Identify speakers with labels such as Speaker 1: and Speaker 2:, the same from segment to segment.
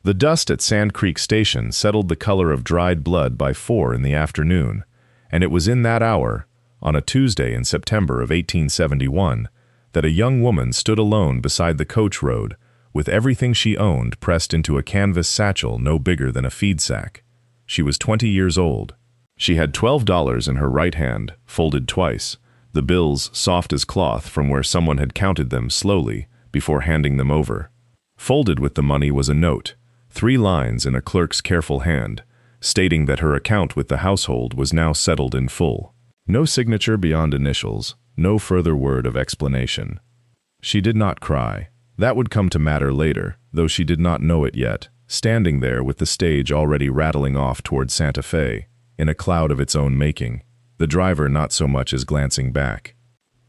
Speaker 1: The dust at Sand Creek Station settled the color of dried blood by 4 in the afternoon, and it was in that hour, on a Tuesday in September of 1871, that a young woman stood alone beside the coach road, with everything she owned pressed into a canvas satchel no bigger than a feed sack. She was 20 years old. She had $12 in her right hand, folded twice, the bills soft as cloth from where someone had counted them slowly before handing them over. Folded with the money was a note, 3 lines in a clerk's careful hand, stating that her account with the household was now settled in full. No signature beyond initials, no further word of explanation. She did not cry. That would come to matter later, though she did not know it yet, standing there with the stage already rattling off toward Santa Fe, in a cloud of its own making, the driver not so much as glancing back.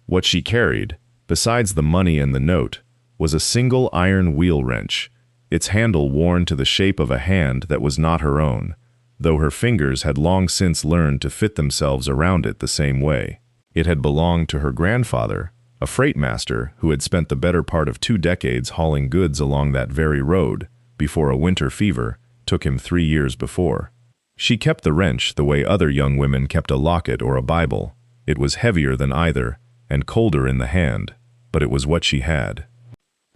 Speaker 1: What she carried, besides the money and the note, was a single iron wheel wrench, its handle worn to the shape of a hand that was not her own, though her fingers had long since learned to fit themselves around it the same way. It had belonged to her grandfather, a freight master who had spent the better part of 2 decades hauling goods along that very road before a winter fever took him 3 years before. She kept the wrench the way other young women kept a locket or a Bible. It was heavier than either and colder in the hand, but it was what she had.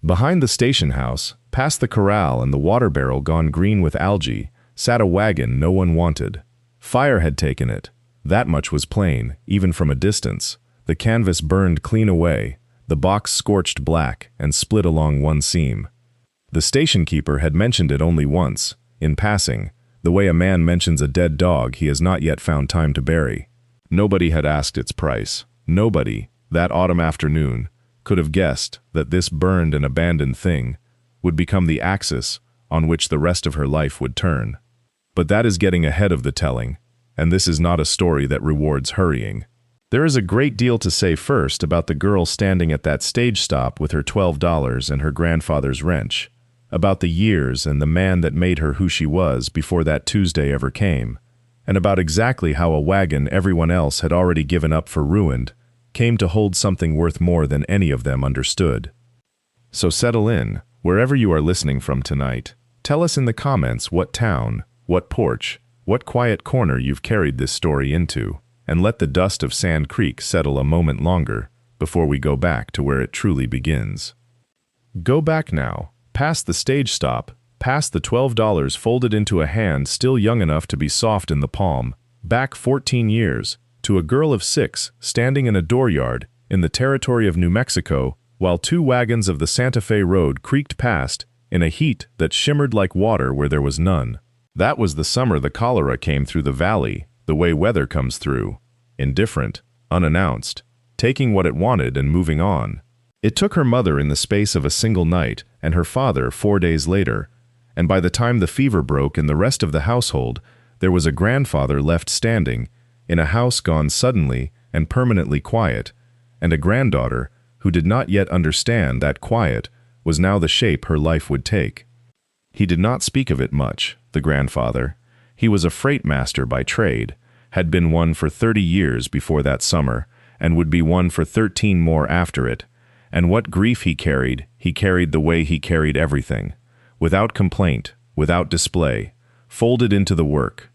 Speaker 1: Behind the station house, past the corral and the water barrel gone green with algae, sat a wagon no one wanted. Fire had taken it. That much was plain, even from a distance. The canvas burned clean away, the box scorched black and split along one seam. The station keeper had mentioned it only once, in passing, the way a man mentions a dead dog he has not yet found time to bury. Nobody had asked its price. Nobody, that autumn afternoon, could have guessed that this burned and abandoned thing would become the axis on which the rest of her life would turn. But that is getting ahead of the telling, and this is not a story that rewards hurrying. There is a great deal to say first about the girl standing at that stage stop with her $12 and her grandfather's wrench, about the years and the man that made her who she was before that Tuesday ever came, and about exactly how a wagon everyone else had already given up for ruined came to hold something worth more than any of them understood. So settle in, wherever you are listening from tonight. Tell us in the comments what town, what porch, what quiet corner you've carried this story into, and let the dust of Sand Creek settle a moment longer before we go back to where it truly begins. Go back now, past the stage stop, past the $12 folded into a hand still young enough to be soft in the palm, back 14 years, to a girl of 6 standing in a dooryard in the territory of New Mexico while 2 wagons of the Santa Fe road creaked past in a heat that shimmered like water where there was none. That was the summer the cholera came through the valley, the way weather comes through, indifferent, unannounced, taking what it wanted and moving on. It took her mother in the space of a single night and her father 4 days later, and by the time the fever broke in the rest of the household, there was a grandfather left standing in a house gone suddenly and permanently quiet, and a granddaughter who did not yet understand that quiet was now the shape her life would take. He did not speak of it much, the grandfather. He was a freight master by trade, had been one for 30 years before that summer, and would be one for 13 more after it. And what grief he carried the way he carried everything, without complaint, without display, folded into the work.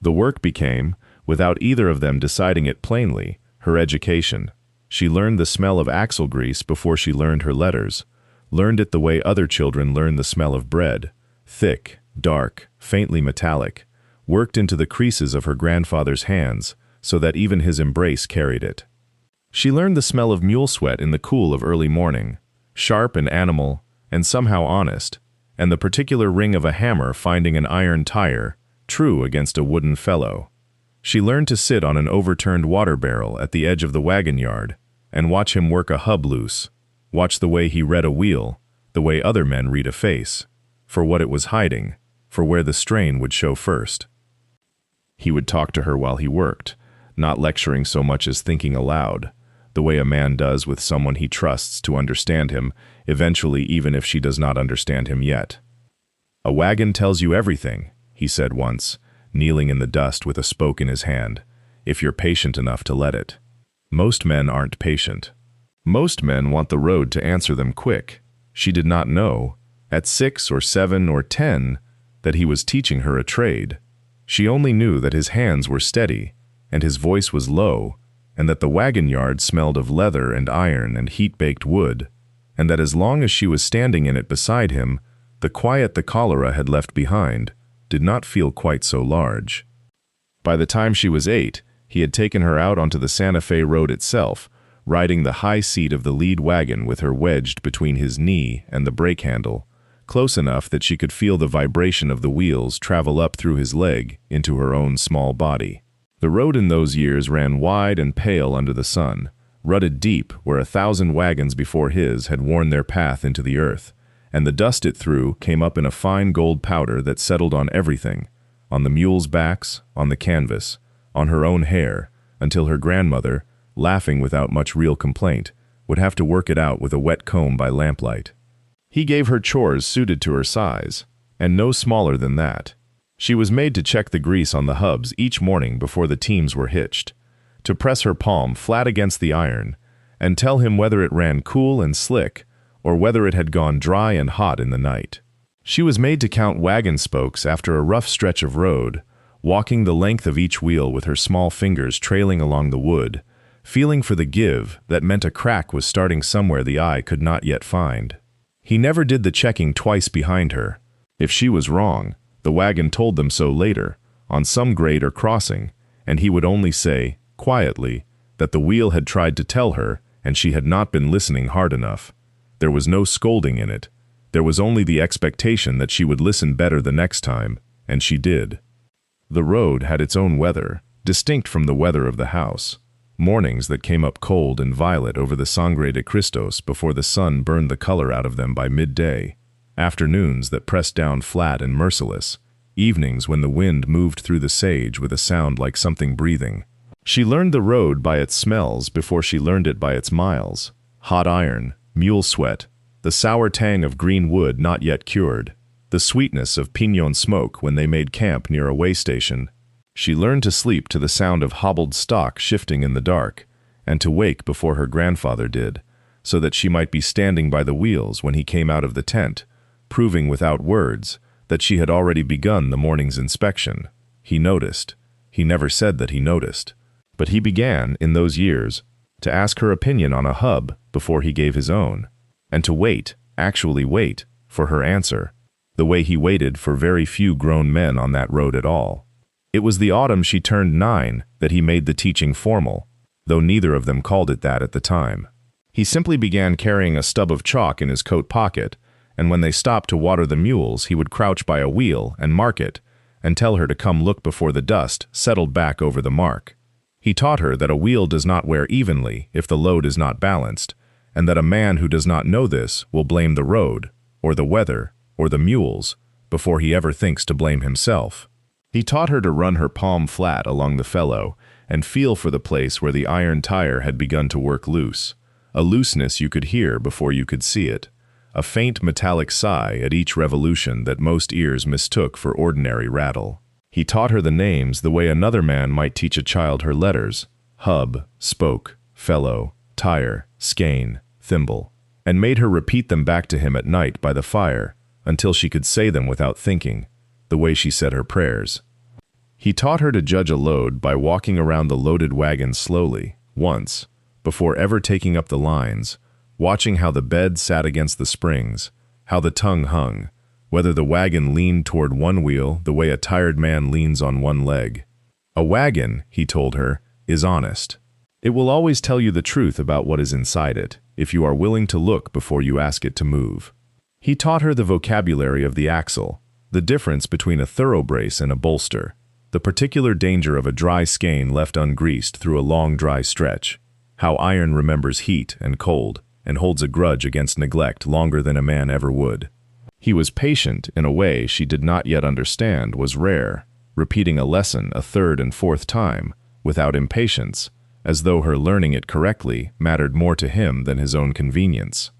Speaker 1: The work became, without either of them deciding it plainly, her education. She learned the smell of axle grease before she learned her letters, learned it the way other children learn the smell of bread, thick, dark, faintly metallic, worked into the creases of her grandfather's hands so that even his embrace carried it. She learned the smell of mule sweat in the cool of early morning, sharp and animal and somehow honest, and the particular ring of a hammer finding an iron tire, true against a wooden fellow. She learned to sit on an overturned water barrel at the edge of the wagon yard and watch him work a hub loose, watch the way he read a wheel, the way other men read a face, for what it was hiding, for where the strain would show first. He would talk to her while he worked, not lecturing so much as thinking aloud, the way a man does with someone he trusts to understand him, eventually even if she does not understand him yet. "A wagon tells you everything," he said once, kneeling in the dust with a spoke in his hand, "if you're patient enough to let it." Most men aren't patient. Most men want the road to answer them quick. She did not know. At 6 or 7 or 10, that he was teaching her a trade. She only knew that his hands were steady, and his voice was low, and that the wagon yard smelled of leather and iron and heat-baked wood, and that as long as she was standing in it beside him, the quiet the cholera had left behind did not feel quite so large. By the time she was 8, he had taken her out onto the Santa Fe road itself, riding the high seat of the lead wagon with her wedged between his knee and the brake handle, close enough that she could feel the vibration of the wheels travel up through his leg into her own small body. The road in those years ran wide and pale under the sun, rutted deep where 1,000 wagons before his had worn their path into the earth, and the dust it threw came up in a fine gold powder that settled on everything, on the mules' backs, on the canvas, on her own hair, until her grandmother, laughing without much real complaint, would have to work it out with a wet comb by lamplight. He gave her chores suited to her size, and no smaller than that. She was made to check the grease on the hubs each morning before the teams were hitched, to press her palm flat against the iron, and tell him whether it ran cool and slick, or whether it had gone dry and hot in the night. She was made to count wagon spokes after a rough stretch of road, walking the length of each wheel with her small fingers trailing along the wood, feeling for the give that meant a crack was starting somewhere the eye could not yet find. He never did the checking twice behind her. If she was wrong, the wagon told them so later, on some grade or crossing, and he would only say, quietly, that the wheel had tried to tell her and she had not been listening hard enough. There was no scolding in it. There was only the expectation that she would listen better the next time, and she did. The road had its own weather, distinct from the weather of the house. Mornings that came up cold and violet over the Sangre de Cristos before the sun burned the color out of them by midday. Afternoons that pressed down flat and merciless. Evenings when the wind moved through the sage with a sound like something breathing. She learned the road by its smells before she learned it by its miles. Hot iron, mule sweat, the sour tang of green wood not yet cured, the sweetness of piñon smoke when they made camp near a way station. She learned to sleep to the sound of hobbled stock shifting in the dark, and to wake before her grandfather did, so that she might be standing by the wheels when he came out of the tent, proving without words that she had already begun the morning's inspection. He noticed. He never said that he noticed. But he began, in those years, to ask her opinion on a hub before he gave his own, and to wait, actually wait, for her answer, the way he waited for very few grown men on that road at all. It was the autumn she turned 9 that he made the teaching formal, though neither of them called it that at the time. He simply began carrying a stub of chalk in his coat pocket, and when they stopped to water the mules, he would crouch by a wheel and mark it, and tell her to come look before the dust settled back over the mark. He taught her that a wheel does not wear evenly if the load is not balanced, and that a man who does not know this will blame the road, or the weather, or the mules, before he ever thinks to blame himself. He taught her to run her palm flat along the felloe and feel for the place where the iron tire had begun to work loose, a looseness you could hear before you could see it, a faint metallic sigh at each revolution that most ears mistook for ordinary rattle. He taught her the names the way another man might teach a child her letters: hub, spoke, felloe, tire, skein, thimble, and made her repeat them back to him at night by the fire until she could say them without thinking, the way she said her prayers. He taught her to judge a load by walking around the loaded wagon slowly, once, before ever taking up the lines, watching how the bed sat against the springs, how the tongue hung, whether the wagon leaned toward one wheel the way a tired man leans on one leg. A wagon, he told her, is honest. It will always tell you the truth about what is inside it, if you are willing to look before you ask it to move. He taught her the vocabulary of the axle, the difference between a thorough brace and a bolster, the particular danger of a dry skein left ungreased through a long dry stretch, how iron remembers heat and cold and holds a grudge against neglect longer than a man ever would. He was patient in a way she did not yet understand was rare, repeating a lesson a third and fourth time, without impatience, as though her learning it correctly mattered more to him than his own convenience.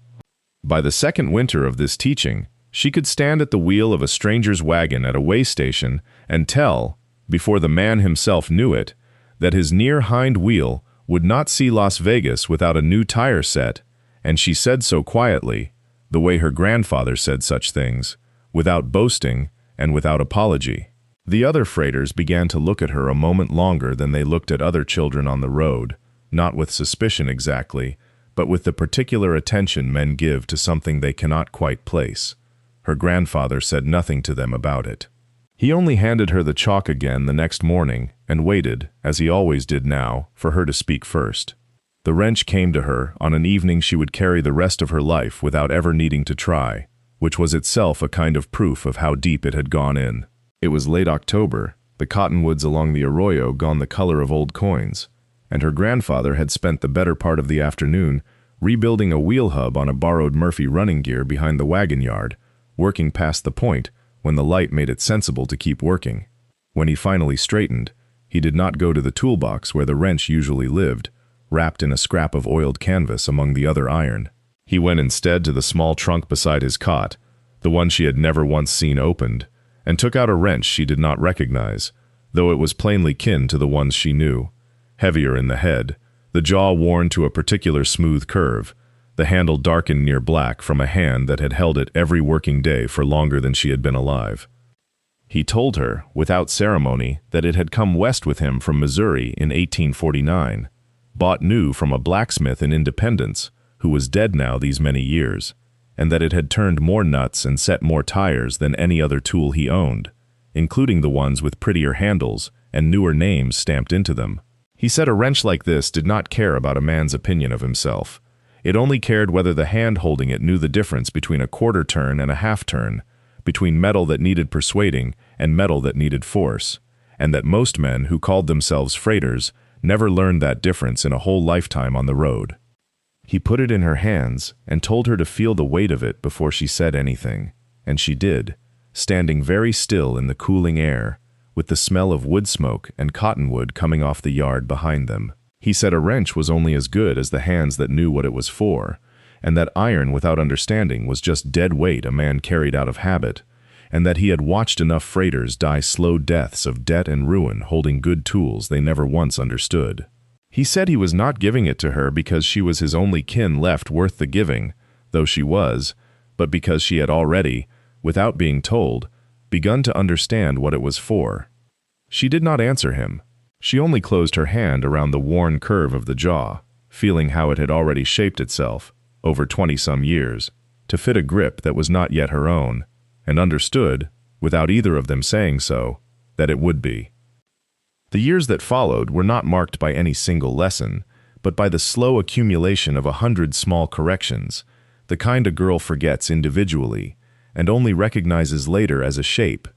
Speaker 1: By the second winter of this teaching, she could stand at the wheel of a stranger's wagon at a way station and tell, before the man himself knew it, that his near hind wheel would not see Las Vegas without a new tire set, and she said so quietly, the way her grandfather said such things, without boasting and without apology. The other freighters began to look at her a moment longer than they looked at other children on the road, not with suspicion exactly, but with the particular attention men give to something they cannot quite place. Her grandfather said nothing to them about it. He only handed her the chalk again the next morning and waited, as he always did now, for her to speak first. The wrench came to her on an evening she would carry the rest of her life without ever needing to try, which was itself a kind of proof of how deep it had gone in. It was late October, the cottonwoods along the arroyo gone the color of old coins, and her grandfather had spent the better part of the afternoon rebuilding a wheel hub on a borrowed Murphy running gear behind the wagon yard, working past the point when the light made it sensible to keep working. When he finally straightened, he did not go to the toolbox where the wrench usually lived, wrapped in a scrap of oiled canvas among the other iron. He went instead to the small trunk beside his cot, the one she had never once seen opened, and took out a wrench she did not recognize, though it was plainly kin to the ones she knew, heavier in the head, the jaw worn to a particular smooth curve, the handle darkened near black from a hand that had held it every working day for longer than she had been alive. He told her, without ceremony, that it had come west with him from Missouri in 1849, bought new from a blacksmith in Independence, who was dead now these many years, and that it had turned more nuts and set more tires than any other tool he owned, including the ones with prettier handles and newer names stamped into them. He said a wrench like this did not care about a man's opinion of himself. It only cared whether the hand holding it knew the difference between a quarter turn and a half turn, between metal that needed persuading and metal that needed force, and that most men who called themselves freighters never learned that difference in a whole lifetime on the road. He put it in her hands and told her to feel the weight of it before she said anything, and she did, standing very still in the cooling air, with the smell of wood smoke and cottonwood coming off the yard behind them. He said a wrench was only as good as the hands that knew what it was for, and that iron without understanding was just dead weight a man carried out of habit, and that he had watched enough freighters die slow deaths of debt and ruin holding good tools they never once understood. He said he was not giving it to her because she was his only kin left worth the giving, though she was, but because she had already, without being told, begun to understand what it was for. She did not answer him. She only closed her hand around the worn curve of the jaw, feeling how it had already shaped itself, over 20-some years, to fit a grip that was not yet her own, and understood, without either of them saying so, that it would be. The years that followed were not marked by any single lesson, but by the slow accumulation of 100 small corrections, the kind a girl forgets individually, and only recognizes later as a shape,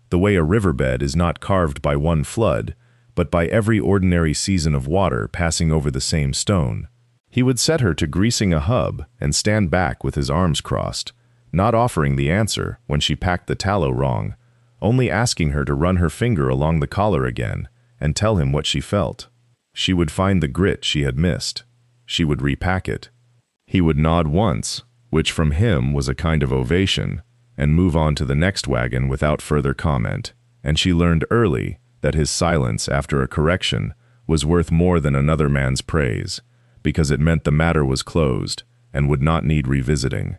Speaker 1: the way a riverbed is not carved by one flood, but by every ordinary season of water passing over the same stone. He would set her to greasing a hub and stand back with his arms crossed, not offering the answer when she packed the tallow wrong, only asking her to run her finger along the collar again and tell him what she felt. She would find the grit she had missed. She would repack it. He would nod once, which from him was a kind of ovation, and move on to the next wagon without further comment, and she learned early that his silence after a correction was worth more than another man's praise, because it meant the matter was closed and would not need revisiting.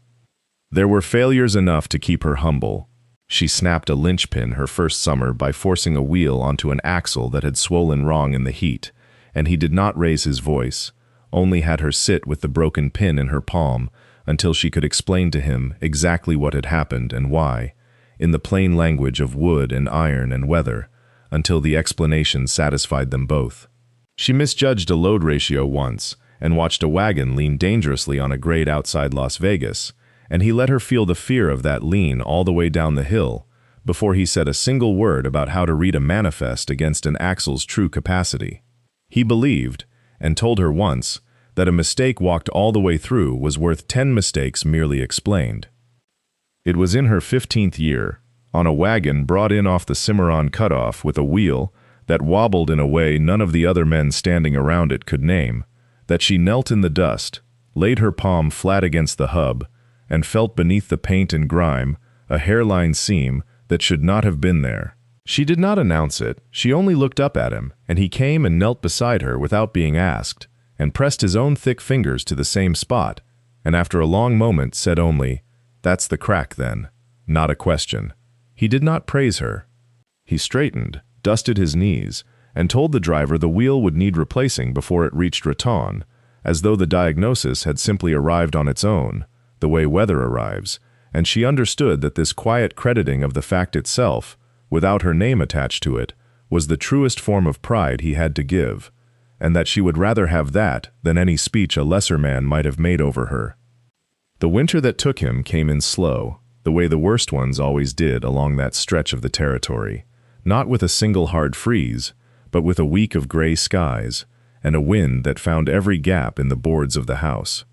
Speaker 1: There were failures enough to keep her humble. She snapped a linchpin her first summer by forcing a wheel onto an axle that had swollen wrong in the heat, and he did not raise his voice, only had her sit with the broken pin in her palm until she could explain to him exactly what had happened and why, in the plain language of wood and iron and weather, until the explanation satisfied them both. She misjudged a load ratio once and watched a wagon lean dangerously on a grade outside Las Vegas, and he let her feel the fear of that lean all the way down the hill before he said a single word about how to read a manifest against an axle's true capacity. He believed, and told her once, that a mistake walked all the way through was worth 10 mistakes merely explained. It was in her 15th year, on a wagon brought in off the Cimarron cutoff with a wheel that wobbled in a way none of the other men standing around it could name, that she knelt in the dust, laid her palm flat against the hub, and felt beneath the paint and grime a hairline seam that should not have been there. She did not announce it, she only looked up at him, and he came and knelt beside her without being asked, and pressed his own thick fingers to the same spot, and after a long moment said only, "That's the crack then," not a question. He did not praise her. He straightened, dusted his knees, and told the driver the wheel would need replacing before it reached Raton, as though the diagnosis had simply arrived on its own, the way weather arrives, and she understood that this quiet crediting of the fact itself, without her name attached to it, was the truest form of pride he had to give, and that she would rather have that than any speech a lesser man might have made over her. The winter that took him came in slow, the way the worst ones always did along that stretch of the territory, not with a single hard freeze, but with a week of gray skies, and a wind that found every gap in the boards of the house.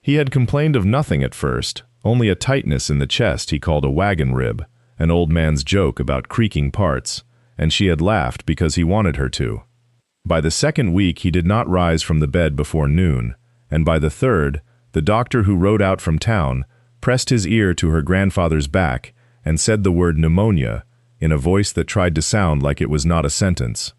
Speaker 1: He had complained of nothing at first, only a tightness in the chest he called a wagon rib, an old man's joke about creaking parts, and she had laughed because he wanted her to. By the second week he did not rise from the bed before noon, and by the third, the doctor who rode out from town pressed his ear to her grandfather's back and said the word pneumonia in a voice that tried to sound like it was not a sentence.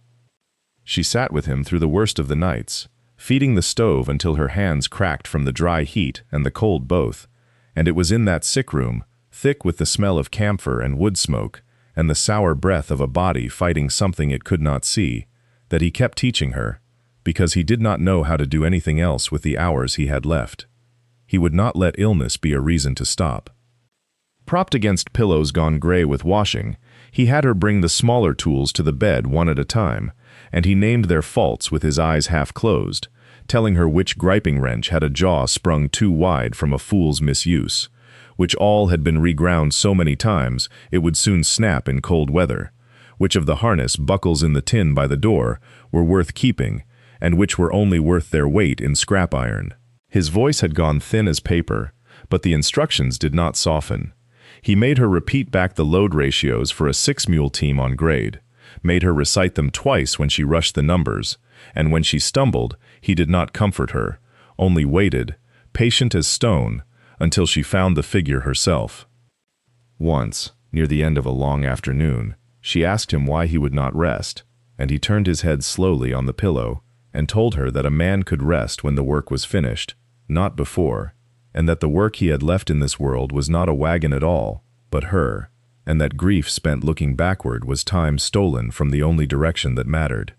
Speaker 1: She sat with him through the worst of the nights, feeding the stove until her hands cracked from the dry heat and the cold both, and it was in that sick room, thick with the smell of camphor and wood smoke, and the sour breath of a body fighting something it could not see, that he kept teaching her, because he did not know how to do anything else with the hours he had left. He would not let illness be a reason to stop. Propped against pillows gone gray with washing, he had her bring the smaller tools to the bed one at a time, and he named their faults with his eyes half closed, telling her which griping wrench had a jaw sprung too wide from a fool's misuse, which all had been reground so many times it would soon snap in cold weather, which of the harness buckles in the tin by the door were worth keeping, and which were only worth their weight in scrap iron. His voice had gone thin as paper, but the instructions did not soften. He made her repeat back the load ratios for a 6-mule team on grade, made her recite them twice when she rushed the numbers, and when she stumbled, he did not comfort her, only waited, patient as stone, until she found the figure herself. Once, near the end of a long afternoon, she asked him why he would not rest, and he turned his head slowly on the pillow and told her that a man could rest when the work was finished, not before, and that the work he had left in this world was not a wagon at all, but her, and that grief spent looking backward was time stolen from the only direction that mattered.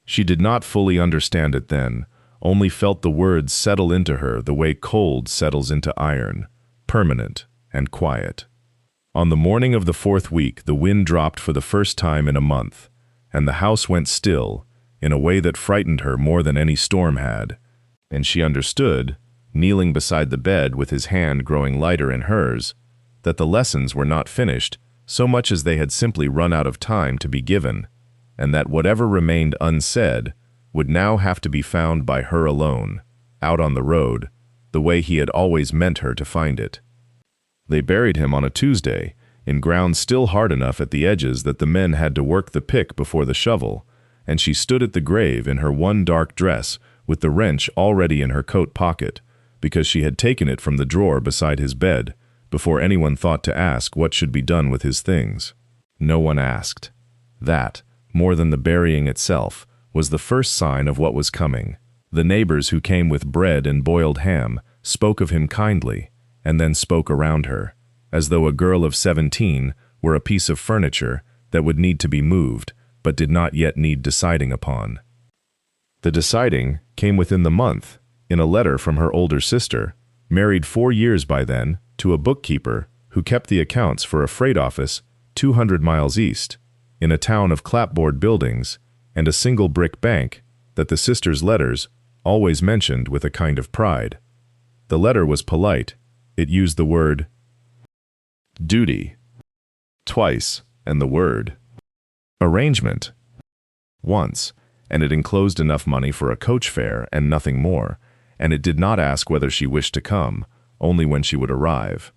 Speaker 1: She did not fully understand it then, only felt the words settle into her the way cold settles into iron, permanent and quiet. On the morning of the 4th week, the wind dropped for the first time in a month, and the house went still, in a way that frightened her more than any storm had, and she understood, kneeling beside the bed with his hand growing lighter in hers, that the lessons were not finished so much as they had simply run out of time to be given, and that whatever remained unsaid would now have to be found by her alone, out on the road, the way he had always meant her to find it. They buried him on a Tuesday, in ground still hard enough at the edges that the men had to work the pick before the shovel, and she stood at the grave in her one dark dress with the wrench already in her coat pocket, because she had taken it from the drawer beside his bed, before anyone thought to ask what should be done with his things. No one asked. That, more than the burying itself, was the first sign of what was coming. The neighbors who came with bread and boiled ham spoke of him kindly, and then spoke around her, as though a girl of 17 were a piece of furniture that would need to be moved, but did not yet need deciding upon. The deciding came within the month, in a letter from her older sister, married 4 years by then, to a bookkeeper who kept the accounts for a freight office 200 miles east, in a town of clapboard buildings and a single brick bank that the sister's letters always mentioned with a kind of pride. The letter was polite. It used the word duty twice and the word arrangement once, and it enclosed enough money for a coach fare and nothing more, and it did not ask whether she wished to come, only when she would arrive.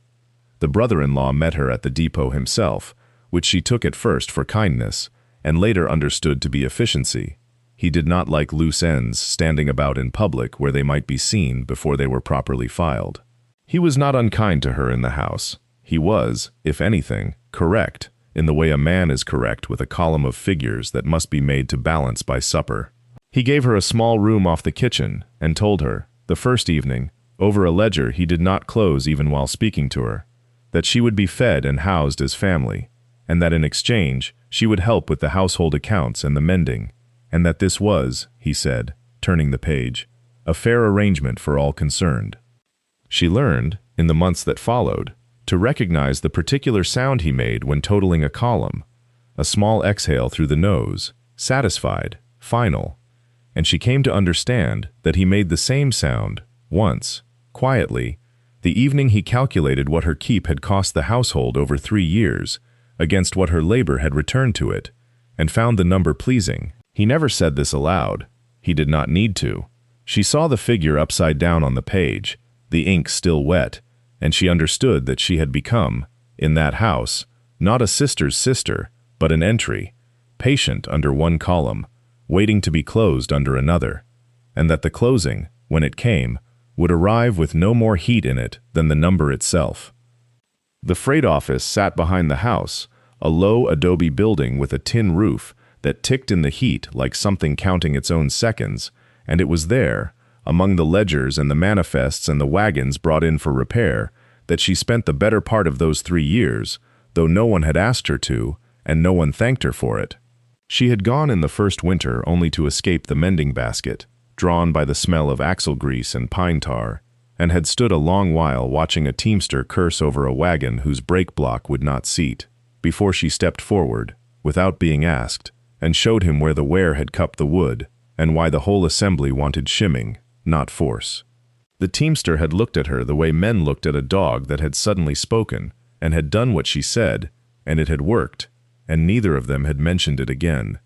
Speaker 1: The brother-in-law met her at the depot himself, which she took at first for kindness, and later understood to be efficiency. He did not like loose ends standing about in public where they might be seen before they were properly filed. He was not unkind to her in the house. He was, if anything, correct, in the way a man is correct with a column of figures that must be made to balance by supper. He gave her a small room off the kitchen, and told her, the first evening, over a ledger he did not close even while speaking to her, that she would be fed and housed as family, and that in exchange she would help with the household accounts and the mending, and that this was, he said, turning the page, a fair arrangement for all concerned. She learned, in the months that followed, to recognize the particular sound he made when totaling a column, a small exhale through the nose, satisfied, final, and she came to understand that he made the same sound, once, quietly, the evening he calculated what her keep had cost the household over 3 years, against what her labor had returned to it, and found the number pleasing. He never said this aloud. He did not need to. She saw the figure upside down on the page, the ink still wet, and she understood that she had become, in that house, not a sister's sister, but an entry, patient under one column, waiting to be closed under another, and that the closing, when it came, would arrive with no more heat in it than the number itself. The freight office sat behind the house, a low adobe building with a tin roof that ticked in the heat like something counting its own seconds, and it was there, among the ledgers and the manifests and the wagons brought in for repair, that she spent the better part of those 3 years, though no one had asked her to, and no one thanked her for it. She had gone in the first winter only to escape the mending basket, drawn by the smell of axle grease and pine tar, and had stood a long while watching a teamster curse over a wagon whose brake block would not seat, before she stepped forward, without being asked, and showed him where the wear had cupped the wood, and why the whole assembly wanted shimming, not force. The teamster had looked at her the way men looked at a dog that had suddenly spoken, and had done what she said, and it had worked, and neither of them had mentioned it again.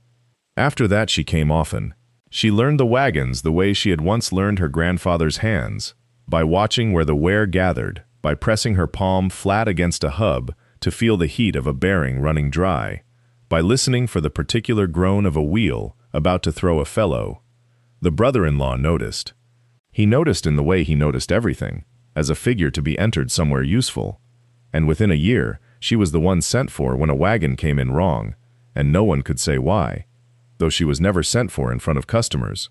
Speaker 1: After that she came often. She learned the wagons the way she had once learned her grandfather's hands, by watching where the wear gathered, by pressing her palm flat against a hub to feel the heat of a bearing running dry, by listening for the particular groan of a wheel about to throw a fellow. The brother-in-law noticed. He noticed in the way he noticed everything, as a figure to be entered somewhere useful, and within a year she was the one sent for when a wagon came in wrong, and no one could say why, though she was never sent for in front of customers,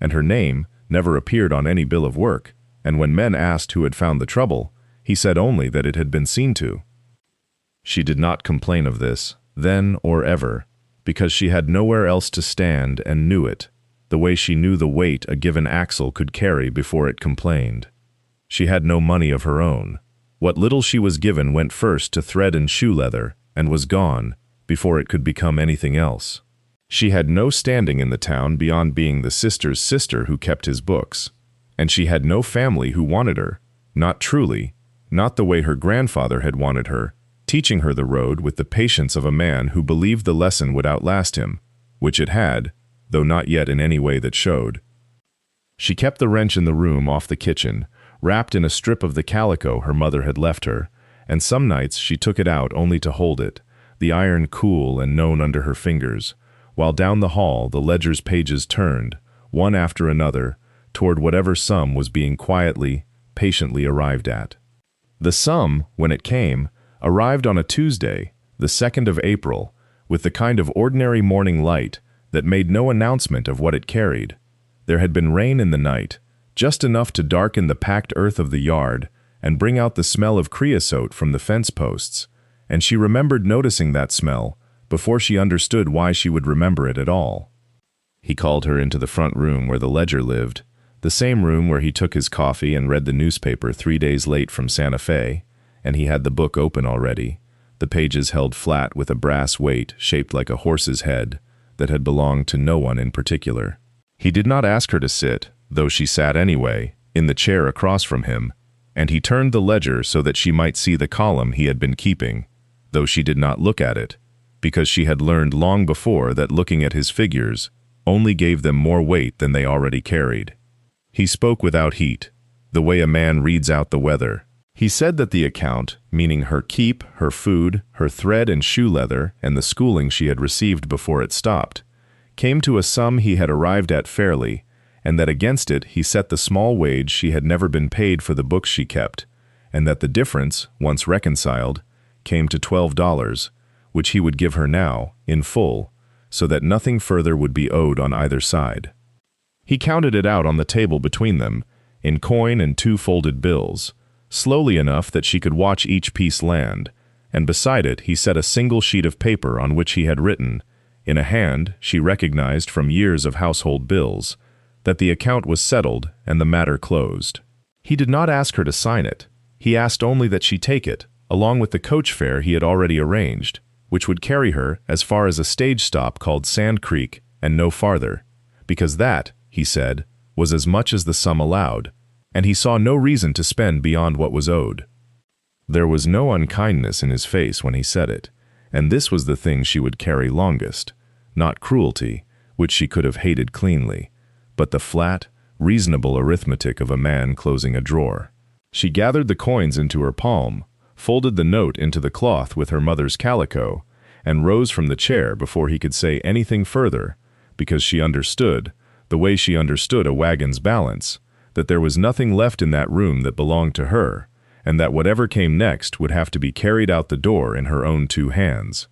Speaker 1: and her name never appeared on any bill of work, and when men asked who had found the trouble, he said only that it had been seen to. She did not complain of this, then or ever, because she had nowhere else to stand and knew it, the way she knew the weight a given axle could carry before it complained. She had no money of her own. What little she was given went first to thread and shoe leather, and was gone, before it could become anything else. She had no standing in the town beyond being the sister's sister who kept his books, and she had no family who wanted her, not truly, not the way her grandfather had wanted her, teaching her the road with the patience of a man who believed the lesson would outlast him, which it had, though not yet in any way that showed. She kept the wrench in the room off the kitchen, wrapped in a strip of the calico her mother had left her, and some nights she took it out only to hold it, the iron cool and known under her fingers, while down the hall the ledger's pages turned, one after another, toward whatever sum was being quietly, patiently arrived at. The sum, when it came, arrived on a Tuesday, the 2nd of April, with the kind of ordinary morning light that made no announcement of what it carried. There had been rain in the night, just enough to darken the packed earth of the yard and bring out the smell of creosote from the fence posts, and she remembered noticing that smell before she understood why she would remember it at all. He called her into the front room where the ledger lived, the same room where he took his coffee and read the newspaper 3 days late from Santa Fe, and he had the book open already, the pages held flat with a brass weight shaped like a horse's head that had belonged to no one in particular. He did not ask her to sit, though she sat anyway, in the chair across from him, and he turned the ledger so that she might see the column he had been keeping, though she did not look at it, because she had learned long before that looking at his figures only gave them more weight than they already carried. He spoke without heat, the way a man reads out the weather. He said that the account, meaning her keep, her food, her thread and shoe leather, and the schooling she had received before it stopped, came to a sum he had arrived at fairly, and that against it he set the small wage she had never been paid for the books she kept, and that the difference, once reconciled, came to $12, which he would give her now, in full, so that nothing further would be owed on either side. He counted it out on the table between them, in coin and 2 folded bills, slowly enough that she could watch each piece land, and beside it he set a single sheet of paper on which he had written, in a hand she recognized from years of household bills, that the account was settled and the matter closed. He did not ask her to sign it. He asked only that she take it, along with the coach fare he had already arranged, which would carry her as far as a stage stop called Sand Creek and no farther, because that, he said, was as much as the sum allowed, and he saw no reason to spend beyond what was owed. There was no unkindness in his face when he said it, and this was the thing she would carry longest, not cruelty, which she could have hated cleanly, but the flat, reasonable arithmetic of a man closing a drawer. She gathered the coins into her palm, folded the note into the cloth with her mother's calico, and rose from the chair before he could say anything further, because she understood, the way she understood a wagon's balance, that there was nothing left in that room that belonged to her, and that whatever came next would have to be carried out the door in her own 2 hands.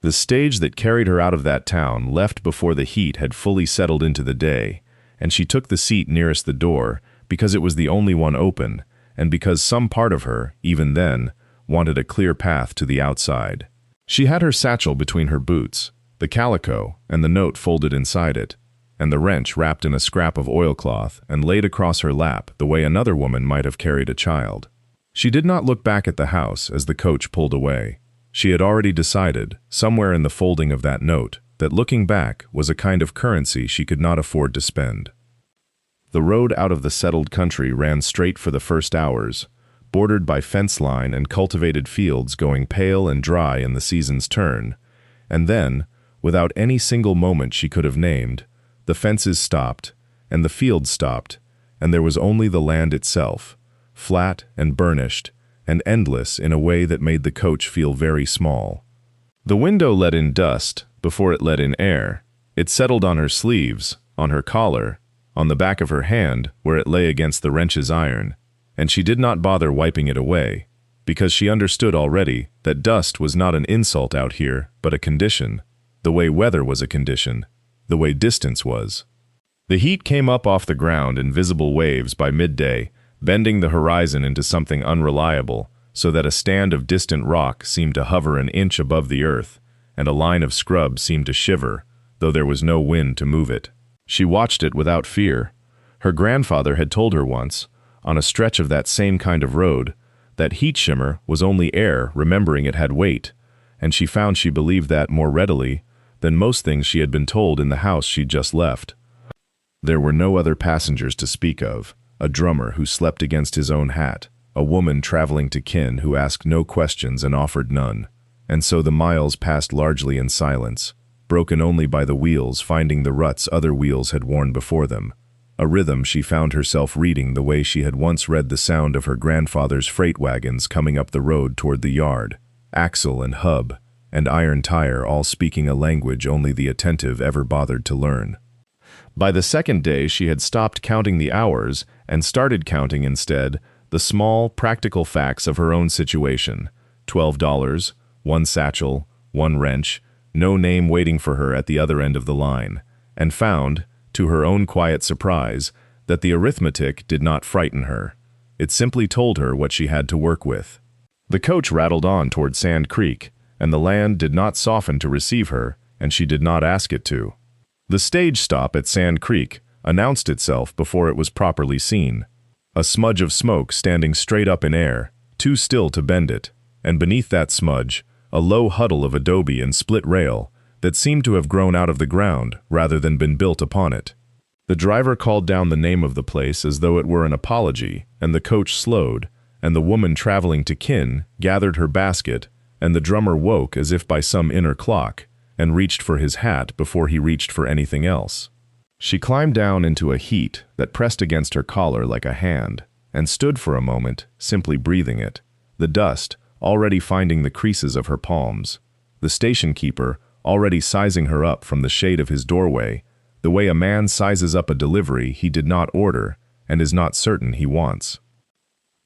Speaker 1: The stage that carried her out of that town left before the heat had fully settled into the day, and she took the seat nearest the door because it was the only one open, and because some part of her, even then, wanted a clear path to the outside. She had her satchel between her boots, the calico and the note folded inside it, and the wrench wrapped in a scrap of oilcloth and laid across her lap the way another woman might have carried a child. She did not look back at the house as the coach pulled away. She had already decided, somewhere in the folding of that note, that looking back was a kind of currency she could not afford to spend. The road out of the settled country ran straight for the first hours, bordered by fence line and cultivated fields going pale and dry in the season's turn, and then, without any single moment she could have named, the fences stopped, and the fields stopped, and there was only the land itself, flat and burnished, and endless in a way that made the coach feel very small. The window let in dust before it let in air. It settled on her sleeves, on her collar, on the back of her hand where it lay against the wrench's iron, and she did not bother wiping it away, because she understood already that dust was not an insult out here but a condition, the way weather was a condition, the way distance was. The heat came up off the ground in visible waves by midday, bending the horizon into something unreliable, so that a stand of distant rock seemed to hover an inch above the earth, and a line of scrub seemed to shiver, though there was no wind to move it. She watched it without fear. Her grandfather had told her once, on a stretch of that same kind of road, that heat shimmer was only air remembering it had weight, and she found she believed that more readily than most things she had been told in the house she'd just left. There were no other passengers to speak of, a drummer who slept against his own hat, a woman traveling to kin who asked no questions and offered none, and so the miles passed largely in silence, broken only by the wheels finding the ruts other wheels had worn before them, a rhythm she found herself reading the way she had once read the sound of her grandfather's freight wagons coming up the road toward the yard, axle and hub, and iron tire all speaking a language only the attentive ever bothered to learn. By the second day she had stopped counting the hours and started counting instead the small, practical facts of her own situation: $12, 1 satchel, 1 wrench, no name waiting for her at the other end of the line, and found, to her own quiet surprise, that the arithmetic did not frighten her. It simply told her what she had to work with. The coach rattled on toward Sand Creek, and the land did not soften to receive her, and she did not ask it to. The stage stop at Sand Creek announced itself before it was properly seen. A smudge of smoke standing straight up in air, too still to bend it, and beneath that smudge, a low huddle of adobe and split rail that seemed to have grown out of the ground rather than been built upon it. The driver called down the name of the place as though it were an apology, and the coach slowed, and the woman traveling to kin gathered her basket, and the drummer woke as if by some inner clock, and reached for his hat before he reached for anything else. She climbed down into a heat that pressed against her collar like a hand, and stood for a moment, simply breathing it, the dust already finding the creases of her palms, the station keeper already sizing her up from the shade of his doorway, the way a man sizes up a delivery he did not order and is not certain he wants.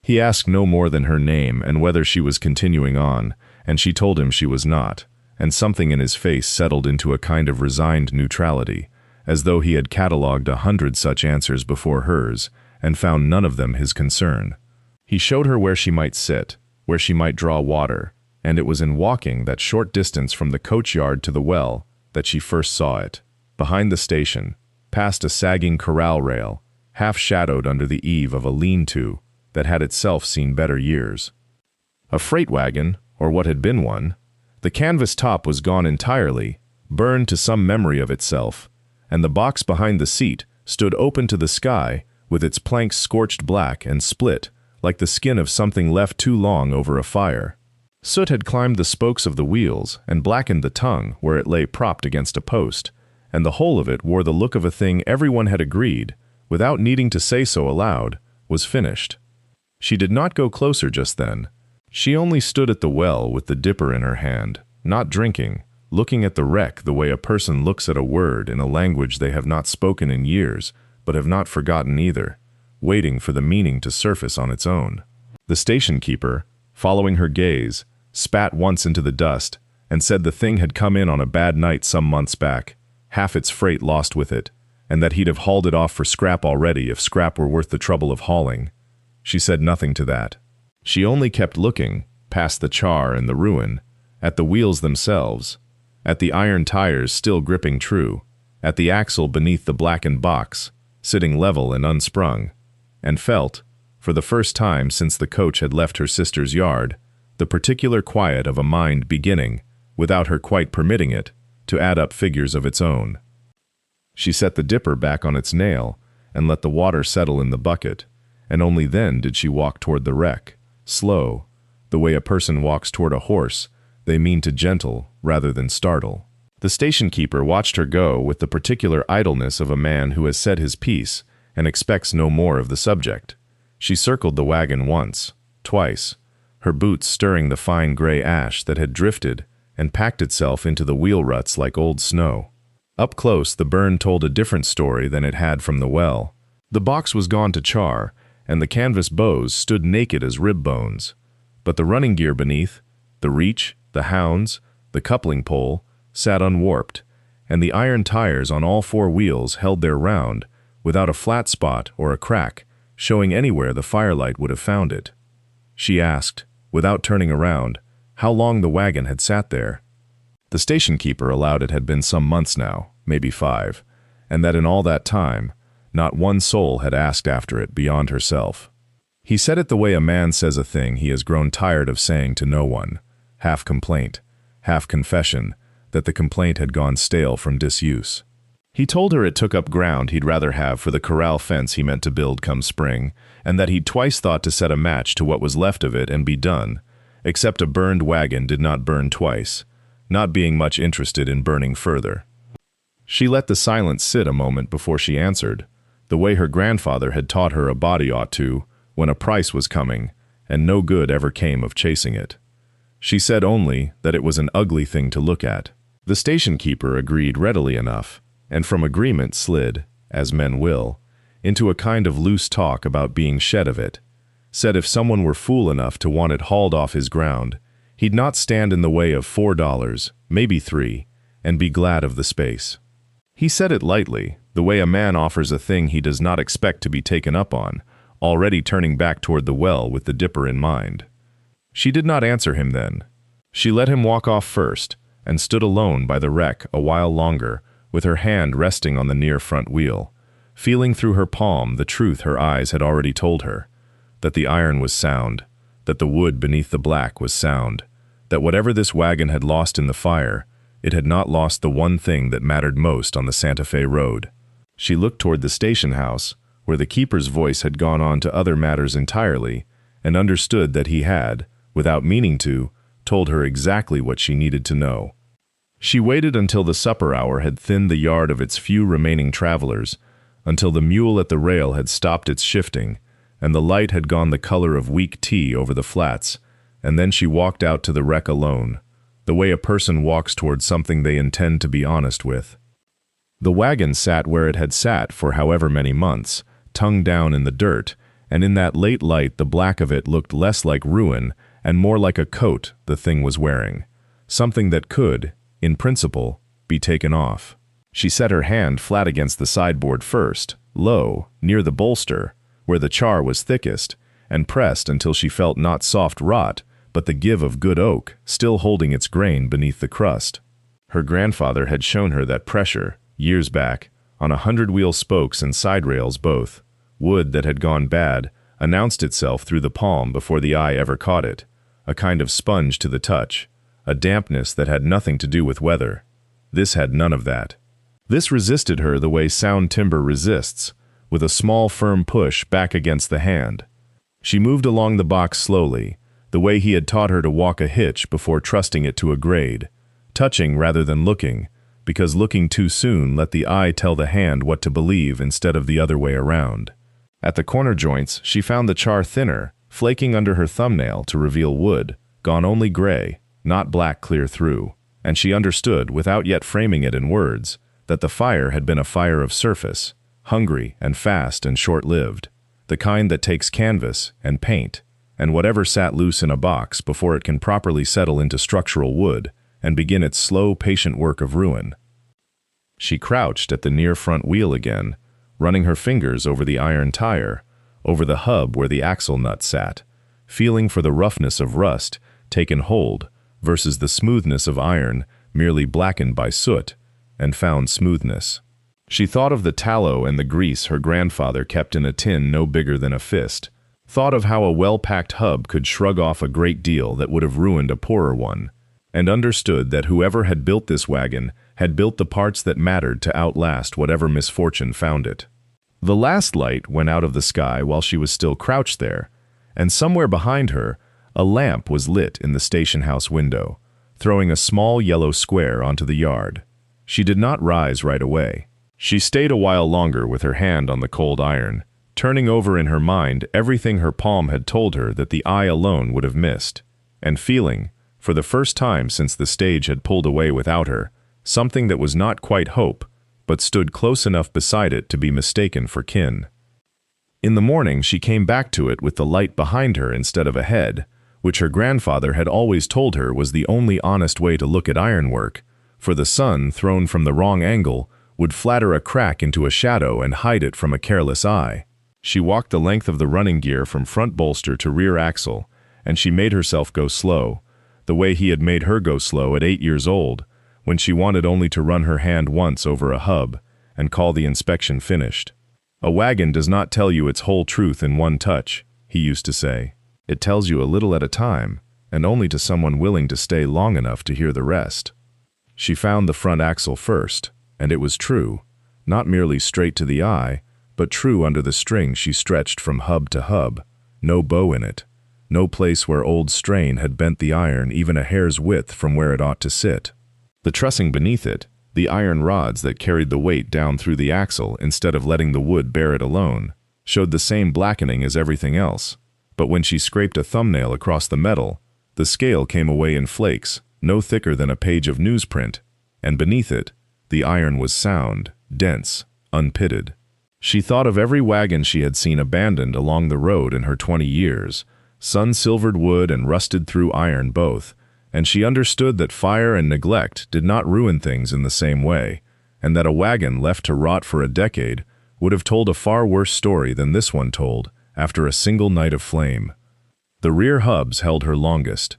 Speaker 1: He asked no more than her name and whether she was continuing on, and she told him she was not, and something in his face settled into a kind of resigned neutrality, as though he had catalogued 100 such answers before hers, and found none of them his concern. He showed her where she might sit, where she might draw water, and it was in walking that short distance from the coach yard to the well that she first saw it. Behind the station, past a sagging corral rail, half-shadowed under the eave of a lean-to that had itself seen better years. A freight wagon, or what had been one. The canvas top was gone entirely, burned to some memory of itself, and the box behind the seat stood open to the sky, with its planks scorched black and split, like the skin of something left too long over a fire. Soot had climbed the spokes of the wheels and blackened the tongue where it lay propped against a post, and the whole of it wore the look of a thing everyone had agreed, without needing to say so aloud, was finished. She did not go closer just then. She only stood at the well with the dipper in her hand, not drinking, looking at the wreck the way a person looks at a word in a language they have not spoken in years, but have not forgotten either, waiting for the meaning to surface on its own. The station keeper, following her gaze, spat once into the dust and said the thing had come in on a bad night some months back, half its freight lost with it, and that he'd have hauled it off for scrap already if scrap were worth the trouble of hauling. She said nothing to that. She only kept looking, past the char and the ruin, at the wheels themselves, at the iron tires still gripping true, at the axle beneath the blackened box, sitting level and unsprung, and felt, for the first time since the coach had left her sister's yard, the particular quiet of a mind beginning, without her quite permitting it, to add up figures of its own. She set the dipper back on its nail and let the water settle in the bucket, and only then did she walk toward the wreck, slow, the way a person walks toward a horse they mean to gentle rather than startle. The station keeper watched her go with the particular idleness of a man who has said his piece and expects no more of the subject. She circled the wagon once, twice, her boots stirring the fine gray ash that had drifted and packed itself into the wheel ruts like old snow. Up close, the burn told a different story than it had from the well. The box was gone to char, and the canvas bows stood naked as rib bones. But the running gear beneath, the reach, the hounds, the coupling pole, sat unwarped, and the iron tires on all four wheels held their round, without a flat spot or a crack, showing anywhere the firelight would have found it. She asked, without turning around, how long the wagon had sat there. The station keeper allowed it had been some months now, maybe 5, and that in all that time, not one soul had asked after it beyond herself. He said it the way a man says a thing he has grown tired of saying to no one, half complaint, half confession, that the complaint had gone stale from disuse. He told her it took up ground he'd rather have for the corral fence he meant to build come spring, and that he'd twice thought to set a match to what was left of it and be done, except a burned wagon did not burn twice, not being much interested in burning further. She let the silence sit a moment before she answered, the way her grandfather had taught her a body ought to, when a price was coming, and no good ever came of chasing it. She said only that it was an ugly thing to look at. The station keeper agreed readily enough, and from agreement slid, as men will, into a kind of loose talk about being shed of it. Said if someone were fool enough to want it hauled off his ground, he'd not stand in the way of $4, maybe 3, and be glad of the space. He said it lightly, the way a man offers a thing he does not expect to be taken up on, already turning back toward the well with the dipper in mind. She did not answer him then. She let him walk off first, and stood alone by the wreck a while longer, with her hand resting on the near front wheel, feeling through her palm the truth her eyes had already told her, that the iron was sound, that the wood beneath the black was sound, that whatever this wagon had lost in the fire, it had not lost the one thing that mattered most on the Santa Fe road. She looked toward the station house, where the keeper's voice had gone on to other matters entirely, and understood that he had, without meaning to, told her exactly what she needed to know. She waited until the supper hour had thinned the yard of its few remaining travelers, until the mule at the rail had stopped its shifting, and the light had gone the color of weak tea over the flats, and then she walked out to the wreck alone, the way a person walks toward something they intend to be honest with. The wagon sat where it had sat for however many months, tongue down in the dirt, and in that late light the black of it looked less like ruin and more like a coat the thing was wearing, something that could, in principle, be taken off. She set her hand flat against the sideboard first, low, near the bolster, where the char was thickest, and pressed until she felt not soft rot, but the give of good oak, still holding its grain beneath the crust. Her grandfather had shown her that pressure, years back, on 100-wheel spokes and side rails both. Wood that had gone bad announced itself through the palm before the eye ever caught it, a kind of sponge to the touch, a dampness that had nothing to do with weather. This had none of that. This resisted her the way sound timber resists, with a small firm push back against the hand. She moved along the box slowly, the way he had taught her to walk a hitch before trusting it to a grade, touching rather than looking, because looking too soon let the eye tell the hand what to believe instead of the other way around. At the corner joints, she found the char thinner, flaking under her thumbnail to reveal wood, gone only gray, not black clear through, and she understood, without yet framing it in words, that the fire had been a fire of surface, hungry and fast and short-lived, the kind that takes canvas and paint, and whatever sat loose in a box before it can properly settle into structural wood and begin its slow, patient work of ruin. She crouched at the near front wheel again, running her fingers over the iron tire, over the hub where the axle nut sat, feeling for the roughness of rust taken hold versus the smoothness of iron merely blackened by soot, and found smoothness. She thought of the tallow and the grease her grandfather kept in a tin no bigger than a fist, thought of how a well-packed hub could shrug off a great deal that would have ruined a poorer one, and understood that whoever had built this wagon had built the parts that mattered to outlast whatever misfortune found it. The last light went out of the sky while she was still crouched there, and somewhere behind her, a lamp was lit in the station house window, throwing a small yellow square onto the yard. She did not rise right away. She stayed a while longer with her hand on the cold iron, turning over in her mind everything her palm had told her that the eye alone would have missed, and feeling, for the first time since the stage had pulled away without her, something that was not quite hope, but stood close enough beside it to be mistaken for kin. In the morning she came back to it with the light behind her instead of ahead, which her grandfather had always told her was the only honest way to look at ironwork, for the sun, thrown from the wrong angle, would flatter a crack into a shadow and hide it from a careless eye. She walked the length of the running gear from front bolster to rear axle, and she made herself go slow, the way he had made her go slow at 8 years old, when she wanted only to run her hand once over a hub and call the inspection finished. A wagon does not tell you its whole truth in one touch, he used to say. It tells you a little at a time, and only to someone willing to stay long enough to hear the rest. She found the front axle first, and it was true, not merely straight to the eye, but true under the string she stretched from hub to hub, no bow in it, no place where old strain had bent the iron even a hair's width from where it ought to sit. The trussing beneath it, the iron rods that carried the weight down through the axle instead of letting the wood bear it alone, showed the same blackening as everything else, but when she scraped a thumbnail across the metal, the scale came away in flakes, no thicker than a page of newsprint, and beneath it, the iron was sound, dense, unpitted. She thought of every wagon she had seen abandoned along the road in her 20 years, sun-silvered wood and rusted-through iron both, and she understood that fire and neglect did not ruin things in the same way, and that a wagon left to rot for a decade would have told a far worse story than this one told after a single night of flame. The rear hubs held her longest.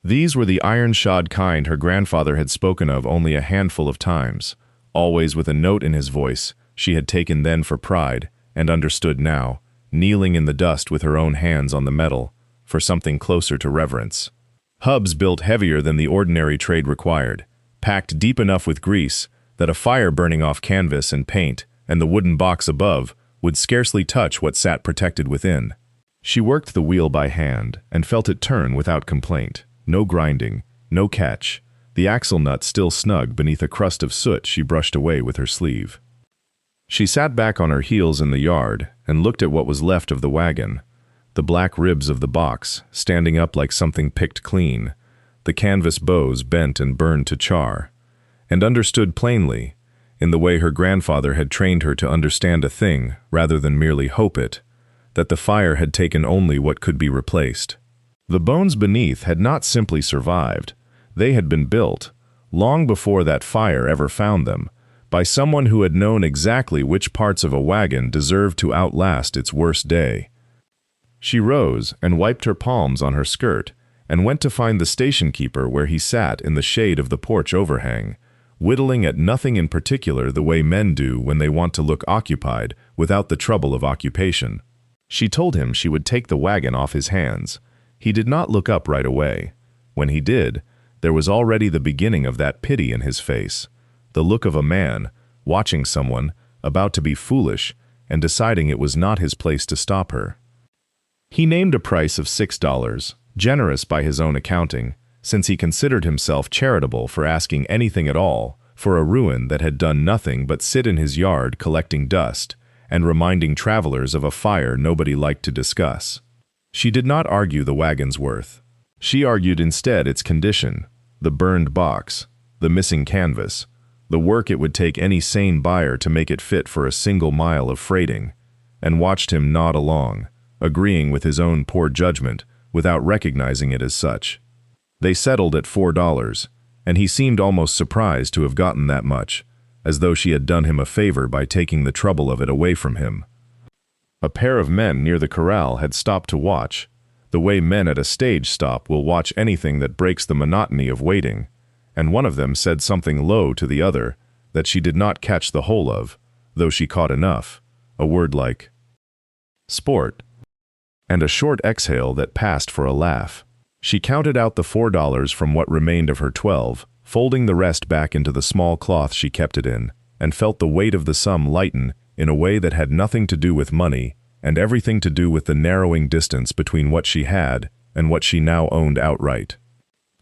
Speaker 1: These were the iron-shod kind her grandfather had spoken of only a handful of times, always with a note in his voice she had taken then for pride and understood now, kneeling in the dust with her own hands on the metal, for something closer to reverence. Hubs built heavier than the ordinary trade required, packed deep enough with grease that a fire burning off canvas and paint and the wooden box above would scarcely touch what sat protected within. She worked the wheel by hand and felt it turn without complaint. No grinding, no catch, the axle nut still snug beneath a crust of soot she brushed away with her sleeve. She sat back on her heels in the yard and looked at what was left of the wagon, the black ribs of the box standing up like something picked clean, the canvas bows bent and burned to char, and understood plainly, in the way her grandfather had trained her to understand a thing rather than merely hope it, that the fire had taken only what could be replaced. The bones beneath had not simply survived, they had been built, long before that fire ever found them, by someone who had known exactly which parts of a wagon deserved to outlast its worst day. She rose and wiped her palms on her skirt, and went to find the station keeper where he sat in the shade of the porch overhang, whittling at nothing in particular the way men do when they want to look occupied without the trouble of occupation. She told him she would take the wagon off his hands. He did not look up right away. When he did, there was already the beginning of that pity in his face, the look of a man watching someone about to be foolish and deciding it was not his place to stop her. He named a price of $6, generous by his own accounting, since he considered himself charitable for asking anything at all for a ruin that had done nothing but sit in his yard collecting dust and reminding travelers of a fire nobody liked to discuss. She did not argue the wagon's worth. She argued instead its condition, the burned box, the missing canvas, the work it would take any sane buyer to make it fit for a single mile of freighting, and watched him nod along, agreeing with his own poor judgment without recognizing it as such. They settled at $4, and he seemed almost surprised to have gotten that much, as though she had done him a favor by taking the trouble of it away from him. A pair of men near the corral had stopped to watch, the way men at a stage stop will watch anything that breaks the monotony of waiting, and one of them said something low to the other that she did not catch the whole of, though she caught enough, a word like sport, and a short exhale that passed for a laugh. She counted out the $4 from what remained of her 12, folding the rest back into the small cloth she kept it in, and felt the weight of the sum lighten in a way that had nothing to do with money and everything to do with the narrowing distance between what she had and what she now owned outright.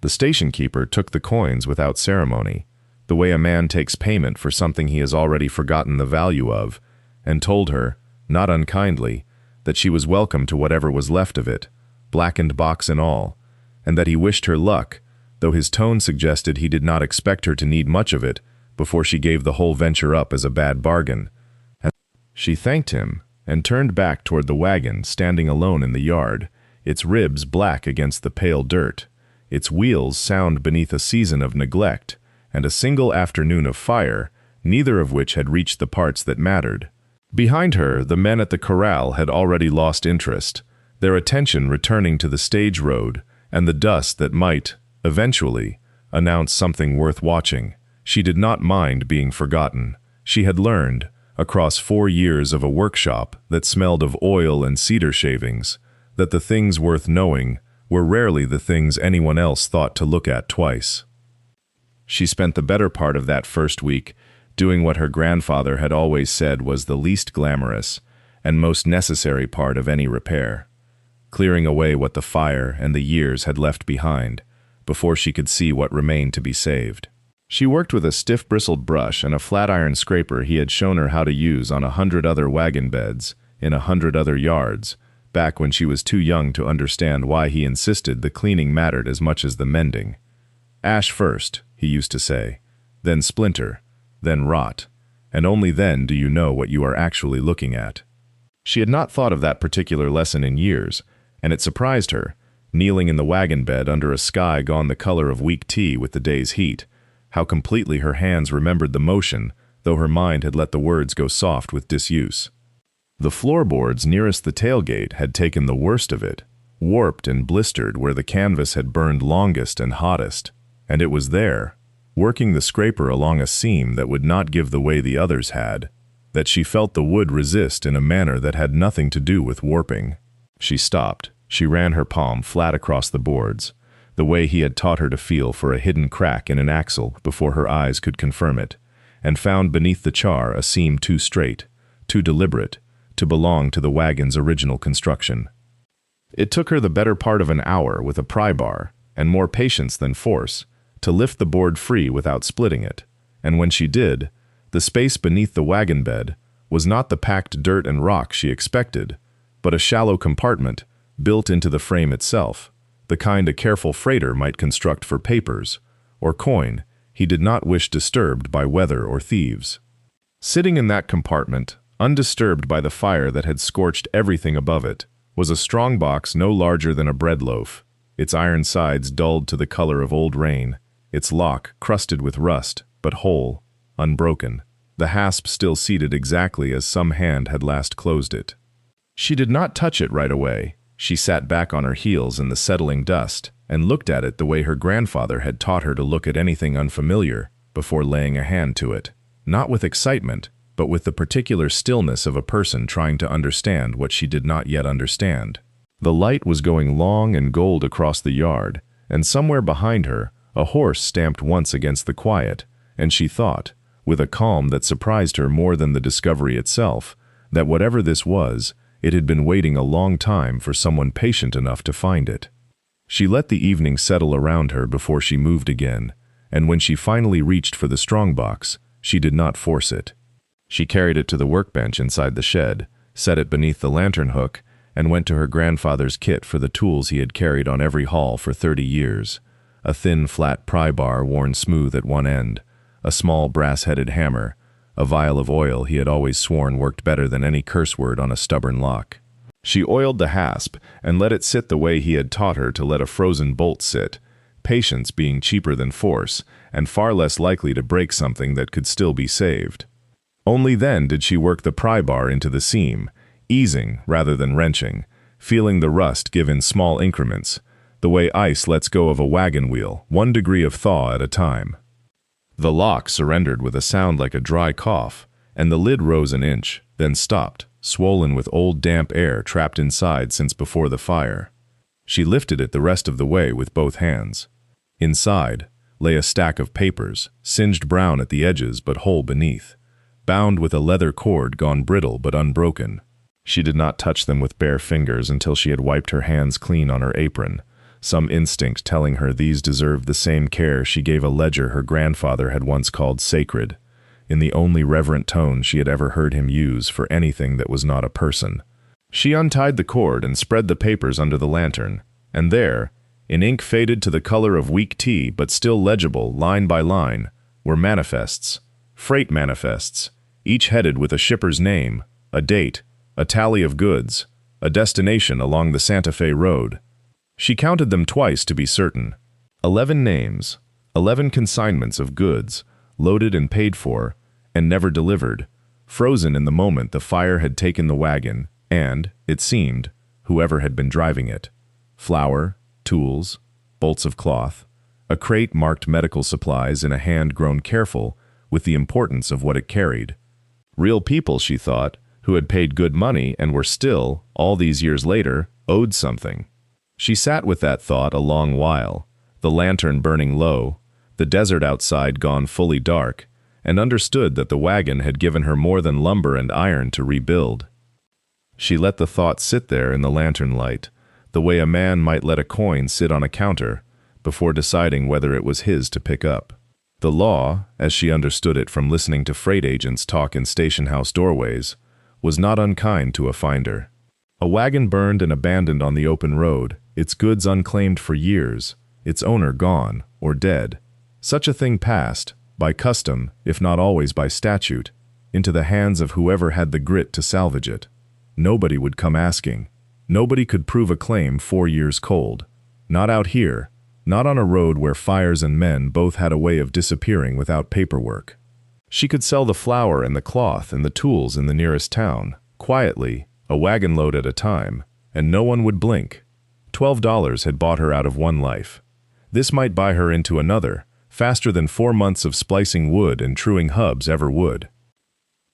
Speaker 1: The station keeper took the coins without ceremony, the way a man takes payment for something he has already forgotten the value of, and told her, not unkindly, that she was welcome to whatever was left of it, blackened box and all, and that he wished her luck, though his tone suggested he did not expect her to need much of it before she gave the whole venture up as a bad bargain. And she thanked him and turned back toward the wagon standing alone in the yard, its ribs black against the pale dirt, its wheels sound beneath a season of neglect and a single afternoon of fire, neither of which had reached the parts that mattered. Behind her, the men at the corral had already lost interest, their attention returning to the stage road and the dust that might, eventually, announce something worth watching. She did not mind being forgotten. She had learned, across 4 years of a workshop that smelled of oil and cedar shavings, that the things worth knowing were rarely the things anyone else thought to look at twice. She spent the better part of that first week doing what her grandfather had always said was the least glamorous and most necessary part of any repair, clearing away what the fire and the years had left behind before she could see what remained to be saved. She worked with a stiff-bristled brush and a flat-iron scraper he had shown her how to use on 100 other wagon beds in 100 other yards, back when she was too young to understand why he insisted the cleaning mattered as much as the mending. Ash first, he used to say, then splinter, then rot, and only then do you know what you are actually looking at. She had not thought of that particular lesson in years, and it surprised her, kneeling in the wagon bed under a sky gone the color of weak tea with the day's heat, how completely her hands remembered the motion, though her mind had let the words go soft with disuse. The floorboards nearest the tailgate had taken the worst of it, warped and blistered where the canvas had burned longest and hottest, and it was there, working the scraper along a seam that would not give the way the others had, that she felt the wood resist in a manner that had nothing to do with warping. She stopped. She ran her palm flat across the boards, the way he had taught her to feel for a hidden crack in an axle before her eyes could confirm it, and found beneath the char a seam too straight, too deliberate, to belong to the wagon's original construction. It took her the better part of an hour with a pry bar, and more patience than force, to lift the board free without splitting it, and when she did, the space beneath the wagon bed was not the packed dirt and rock she expected, but a shallow compartment built into the frame itself, the kind a careful freighter might construct for papers, or coin he did not wish disturbed by weather or thieves. Sitting in that compartment, undisturbed by the fire that had scorched everything above it, was a strong box no larger than a bread loaf, its iron sides dulled to the color of old rain, its lock crusted with rust, but whole, unbroken, the hasp still seated exactly as some hand had last closed it. She did not touch it right away. She sat back on her heels in the settling dust, and looked at it the way her grandfather had taught her to look at anything unfamiliar before laying a hand to it. Not with excitement, but with the particular stillness of a person trying to understand what she did not yet understand. The light was going long and gold across the yard, and somewhere behind her, a horse stamped once against the quiet, and she thought, with a calm that surprised her more than the discovery itself, that whatever this was, it had been waiting a long time for someone patient enough to find it. She let the evening settle around her before she moved again, and when she finally reached for the strongbox, she did not force it. She carried it to the workbench inside the shed, set it beneath the lantern hook, and went to her grandfather's kit for the tools he had carried on every haul for 30 years. A thin, flat pry bar worn smooth at one end, a small brass-headed hammer, a vial of oil he had always sworn worked better than any curse word on a stubborn lock. She oiled the hasp and let it sit the way he had taught her to let a frozen bolt sit, patience being cheaper than force and far less likely to break something that could still be saved. Only then did she work the pry bar into the seam, easing rather than wrenching, feeling the rust give in small increments, the way ice lets go of a wagon wheel, 1 degree of thaw at a time. The lock surrendered with a sound like a dry cough, and the lid rose an inch, then stopped, swollen with old damp air trapped inside since before the fire. She lifted it the rest of the way with both hands. Inside lay a stack of papers, singed brown at the edges but whole beneath, bound with a leather cord gone brittle but unbroken. She did not touch them with bare fingers until she had wiped her hands clean on her apron, some instinct telling her these deserved the same care she gave a ledger her grandfather had once called sacred, in the only reverent tone she had ever heard him use for anything that was not a person. She untied the cord and spread the papers under the lantern, and there, in ink faded to the color of weak tea but still legible line by line, were manifests, freight manifests, each headed with a shipper's name, a date, a tally of goods, a destination along the Santa Fe Road. She counted them twice to be certain. 11 names, 11 consignments of goods, loaded and paid for, and never delivered, frozen in the moment the fire had taken the wagon, and, it seemed, whoever had been driving it. Flour, tools, bolts of cloth, a crate marked medical supplies in a hand grown careful with the importance of what it carried. Real people, she thought, who had paid good money and were still, all these years later, owed something. She sat with that thought a long while, the lantern burning low, the desert outside gone fully dark, and understood that the wagon had given her more than lumber and iron to rebuild. She let the thought sit there in the lantern light, the way a man might let a coin sit on a counter, before deciding whether it was his to pick up. The law, as she understood it from listening to freight agents talk in station house doorways, was not unkind to a finder. A wagon burned and abandoned on the open road, its goods unclaimed for years, its owner gone or dead. Such a thing passed, by custom, if not always by statute, into the hands of whoever had the grit to salvage it. Nobody would come asking. Nobody could prove a claim 4 years cold. Not out here, not on a road where fires and men both had a way of disappearing without paperwork. She could sell the flour and the cloth and the tools in the nearest town, quietly, a wagon load at a time, and no one would blink. $12 had bought her out of one life. This might buy her into another, faster than 4 months of splicing wood and truing hubs ever would.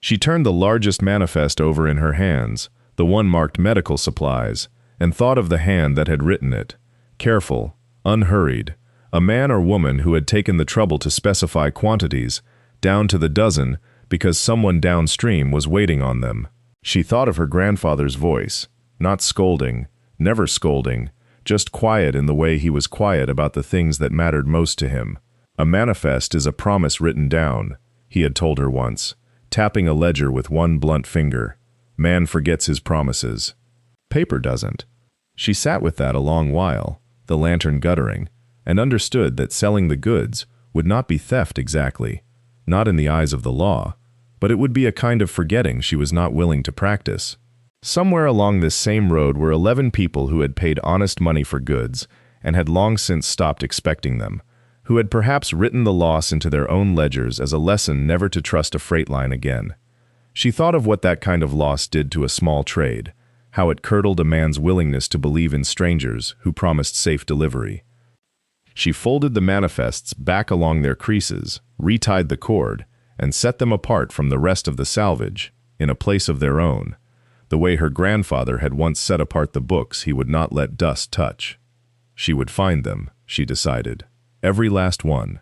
Speaker 1: She turned the largest manifest over in her hands, the one marked medical supplies, and thought of the hand that had written it, careful, unhurried, a man or woman who had taken the trouble to specify quantities, down to the dozen, because someone downstream was waiting on them. She thought of her grandfather's voice, not scolding, never scolding, just quiet in the way he was quiet about the things that mattered most to him. A manifest is a promise written down, he had told her once, tapping a ledger with one blunt finger. Man forgets his promises. Paper doesn't. She sat with that a long while, the lantern guttering, and understood that selling the goods would not be theft exactly, not in the eyes of the law, but it would be a kind of forgetting she was not willing to practice. Somewhere along this same road were 11 people who had paid honest money for goods and had long since stopped expecting them, who had perhaps written the loss into their own ledgers as a lesson never to trust a freight line again. She thought of what that kind of loss did to a small trade, how it curdled a man's willingness to believe in strangers who promised safe delivery. She folded the manifests back along their creases, retied the cord, and set them apart from the rest of the salvage, in a place of their own, the way her grandfather had once set apart the books he would not let dust touch. She would find them, she decided, every last one.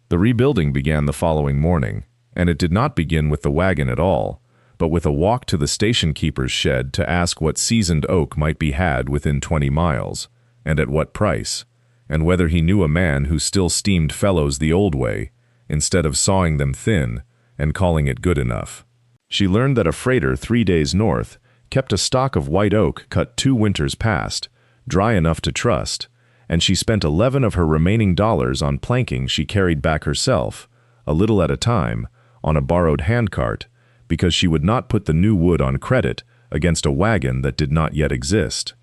Speaker 1: The rebuilding began the following morning, and it did not begin with the wagon at all, but with a walk to the station keeper's shed to ask what seasoned oak might be had within 20 miles, and at what price, and whether he knew a man who still steamed fellows the old way, instead of sawing them thin and calling it good enough. She learned that a freighter 3 days north kept a stock of white oak cut 2 winters past, dry enough to trust, and she spent 11 of her remaining dollars on planking she carried back herself, a little at a time, on a borrowed handcart, because she would not put the new wood on credit against a wagon that did not yet exist.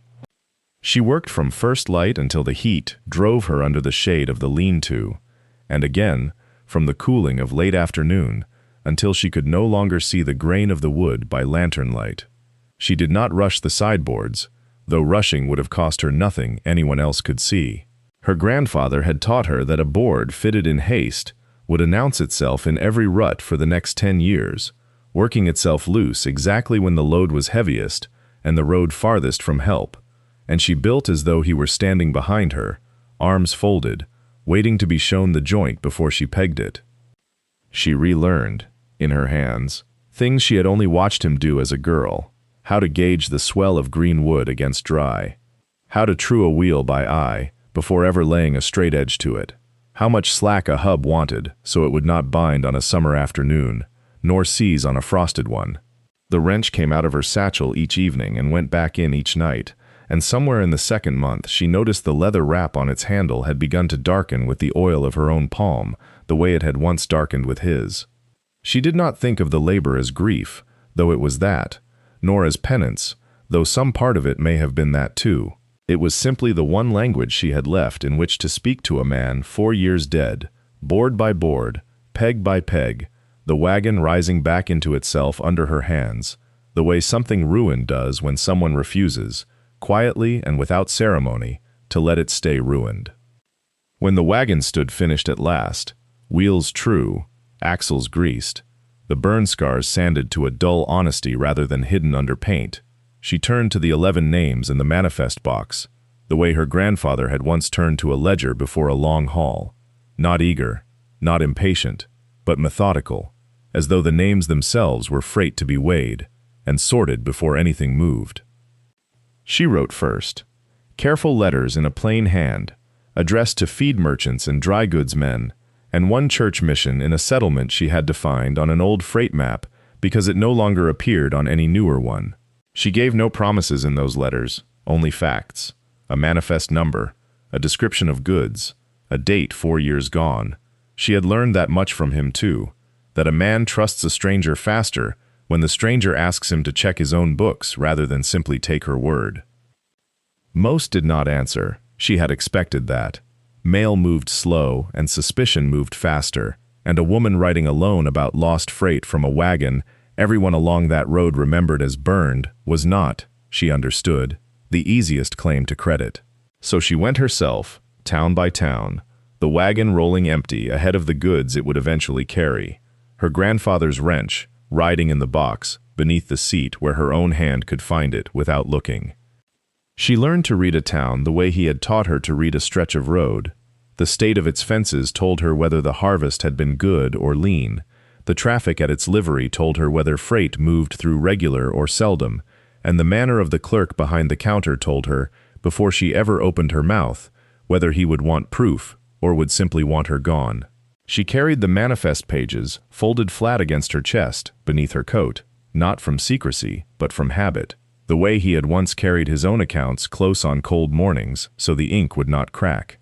Speaker 1: She worked from first light until the heat drove her under the shade of the lean-to, and again from the cooling of late afternoon until she could no longer see the grain of the wood by lantern light. She did not rush the sideboards, though rushing would have cost her nothing anyone else could see. Her grandfather had taught her that a board fitted in haste would announce itself in every rut for the next 10 years, working itself loose exactly when the load was heaviest and the road farthest from help, and she built as though he were standing behind her, arms folded, waiting to be shown the joint before she pegged it. She relearned, in her hands, things she had only watched him do as a girl: how to gauge the swell of green wood against dry, how to true a wheel by eye before ever laying a straight edge to it, how much slack a hub wanted so it would not bind on a summer afternoon, nor seize on a frosted one. The wrench came out of her satchel each evening and went back in each night, and somewhere in the second month she noticed the leather wrap on its handle had begun to darken with the oil of her own palm, the way it had once darkened with his. She did not think of the labor as grief, though it was that, nor as penance, though some part of it may have been that too. It was simply the one language she had left in which to speak to a man 4 years dead, board by board, peg by peg, the wagon rising back into itself under her hands, the way something ruined does when someone refuses, quietly and without ceremony, to let it stay ruined. When the wagon stood finished at last, wheels true, axles greased, the burn scars sanded to a dull honesty rather than hidden under paint, she turned to the 11 names in the manifest box, the way her grandfather had once turned to a ledger before a long haul, not eager, not impatient, but methodical, as though the names themselves were freight to be weighed and sorted before anything moved. She wrote first, careful letters in a plain hand, addressed to feed merchants and dry goods men, and one church mission in a settlement she had to find on an old freight map because it no longer appeared on any newer one. She gave no promises in those letters, only facts, a manifest number, a description of goods, a date 4 years gone. She had learned that much from him too, that a man trusts a stranger faster when the stranger asks him to check his own books rather than simply take her word. Most did not answer. She had expected that. Mail moved slow and suspicion moved faster, and a woman writing alone about lost freight from a wagon everyone along that road remembered as burned was not, she understood, the easiest claim to credit. So she went herself, town by town, the wagon rolling empty ahead of the goods it would eventually carry, her grandfather's wrench riding in the box beneath the seat where her own hand could find it without looking. She learned to read a town the way he had taught her to read a stretch of road. The state of its fences told her whether the harvest had been good or lean. The traffic at its livery told her whether freight moved through regular or seldom, and the manner of the clerk behind the counter told her, before she ever opened her mouth, whether he would want proof or would simply want her gone. She carried the manifest pages folded flat against her chest, beneath her coat, not from secrecy, but from habit, the way he had once carried his own accounts close on cold mornings so the ink would not crack.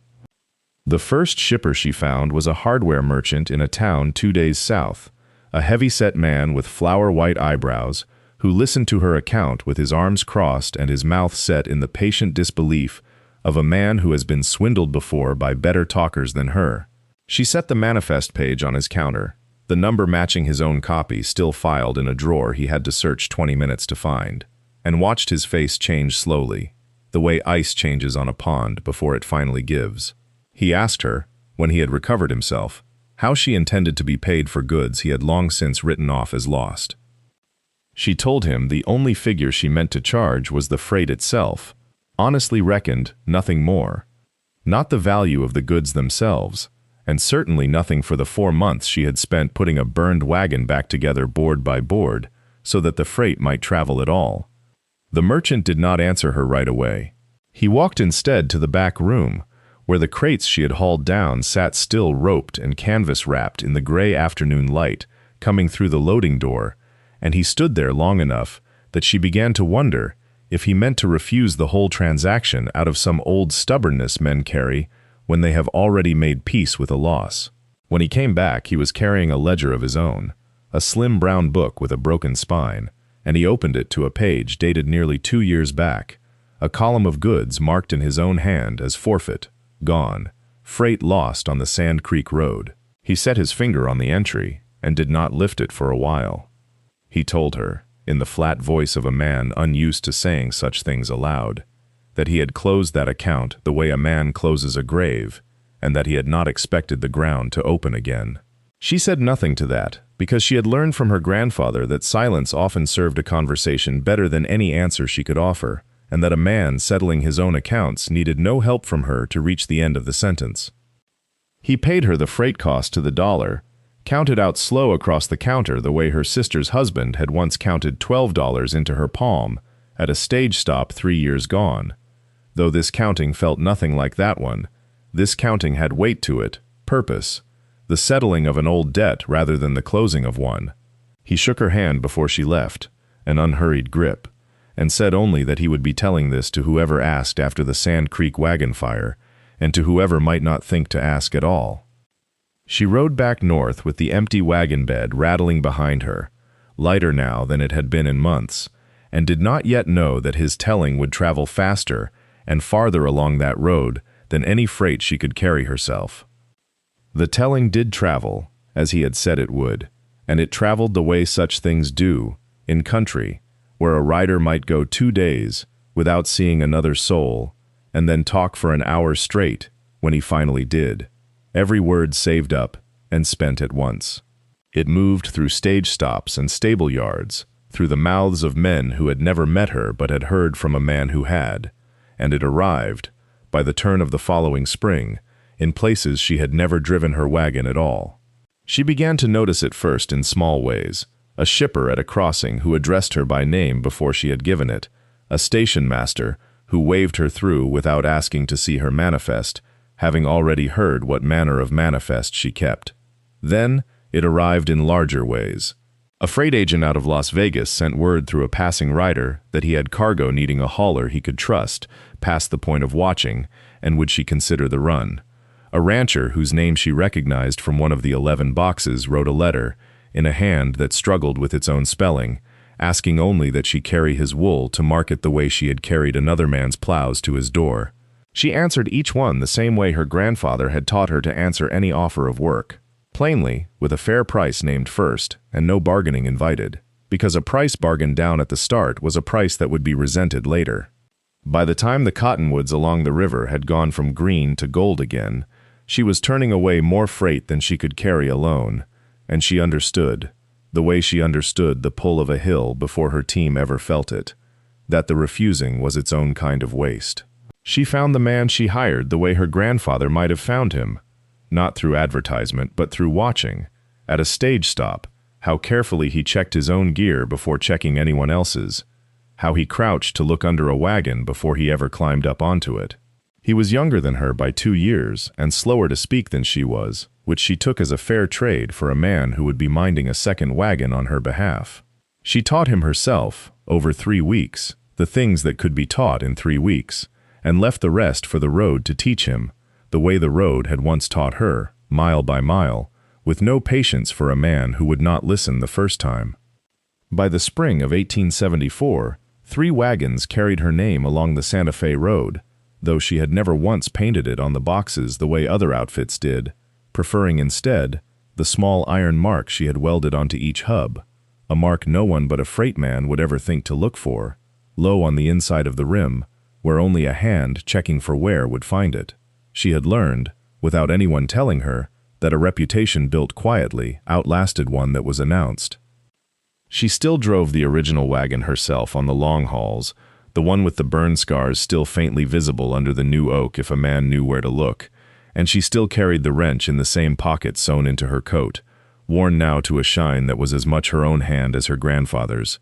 Speaker 1: The first shipper she found was a hardware merchant in a town 2 days south, a heavy-set man with flower-white eyebrows, who listened to her account with his arms crossed and his mouth set in the patient disbelief of a man who has been swindled before by better talkers than her. She set the manifest page on his counter, the number matching his own copy still filed in a drawer he had to search 20 minutes to find, and watched his face change slowly, the way ice changes on a pond before it finally gives. He asked her, when he had recovered himself, how she intended to be paid for goods he had long since written off as lost. She told him the only figure she meant to charge was the freight itself, honestly reckoned, nothing more. Not the value of the goods themselves, and certainly nothing for the 4 months she had spent putting a burned wagon back together board by board, so that the freight might travel at all. The merchant did not answer her right away. He walked instead to the back room, where the crates she had hauled down sat still roped and canvas-wrapped in the gray afternoon light coming through the loading door, and he stood there long enough that she began to wonder if he meant to refuse the whole transaction out of some old stubbornness men carry when they have already made peace with a loss. When he came back, he was carrying a ledger of his own, a slim brown book with a broken spine, and he opened it to a page dated nearly 2 years back, a column of goods marked in his own hand as forfeit, gone, freight lost on the Sand Creek Road. He set his finger on the entry and did not lift it for a while. He told her, in the flat voice of a man unused to saying such things aloud, that he had closed that account the way a man closes a grave, and that he had not expected the ground to open again. She said nothing to that, because she had learned from her grandfather that silence often served a conversation better than any answer she could offer, and that a man settling his own accounts needed no help from her to reach the end of the sentence. He paid her the freight cost to the dollar, counted out slow across the counter the way her sister's husband had once counted $12 into her palm at a stage stop 3 years gone. Though this counting felt nothing like that one, this counting had weight to it, purpose, the settling of an old debt rather than the closing of one. He shook her hand before she left, an unhurried grip, and said only that he would be telling this to whoever asked after the Sand Creek wagon fire, and to whoever might not think to ask at all. She rode back north with the empty wagon bed rattling behind her, lighter now than it had been in months, and did not yet know that his telling would travel faster and farther along that road than any freight she could carry herself. The telling did travel, as he had said it would, and it traveled the way such things do, in country, where a rider might go 2 days without seeing another soul, and then talk for an hour straight when he finally did, every word saved up and spent at once. It moved through stage stops and stable yards, through the mouths of men who had never met her but had heard from a man who had, and it arrived, by the turn of the following spring, in places she had never driven her wagon at all. She began to notice it first in small ways, a shipper at a crossing who addressed her by name before she had given it, a station master who waved her through without asking to see her manifest, having already heard what manner of manifest she kept. Then it arrived in larger ways. A freight agent out of Las Vegas sent word through a passing rider that he had cargo needing a hauler he could trust past the point of watching, and would she consider the run. A rancher whose name she recognized from one of the 11 boxes wrote a letter, in a hand that struggled with its own spelling, asking only that she carry his wool to market the way she had carried another man's plows to his door. She answered each one the same way her grandfather had taught her to answer any offer of work. Plainly, with a fair price named first, and no bargaining invited, because a price bargained down at the start was a price that would be resented later. By the time the cottonwoods along the river had gone from green to gold again, she was turning away more freight than she could carry alone, and she understood, the way she understood the pull of a hill before her team ever felt it, that the refusing was its own kind of waste. She found the man she hired the way her grandfather might have found him, not through advertisement but through watching, at a stage stop, how carefully he checked his own gear before checking anyone else's, how he crouched to look under a wagon before he ever climbed up onto it. He was younger than her by 2 years and slower to speak than she was, which she took as a fair trade for a man who would be minding a second wagon on her behalf. She taught him herself, over 3 weeks, the things that could be taught in 3 weeks, and left the rest for the road to teach him, the way the road had once taught her, mile by mile, with no patience for a man who would not listen the first time. By the spring of 1874, 3 wagons carried her name along the Santa Fe Road, though she had never once painted it on the boxes the way other outfits did, preferring instead the small iron mark she had welded onto each hub, a mark no one but a freight man would ever think to look for, low on the inside of the rim, where only a hand checking for wear would find it. She had learned, without anyone telling her, that a reputation built quietly outlasted one that was announced. She still drove the original wagon herself on the long hauls, the one with the burn scars still faintly visible under the new oak if a man knew where to look, and she still carried the wrench in the same pocket sewn into her coat, worn now to a shine that was as much her own hand as her grandfather's,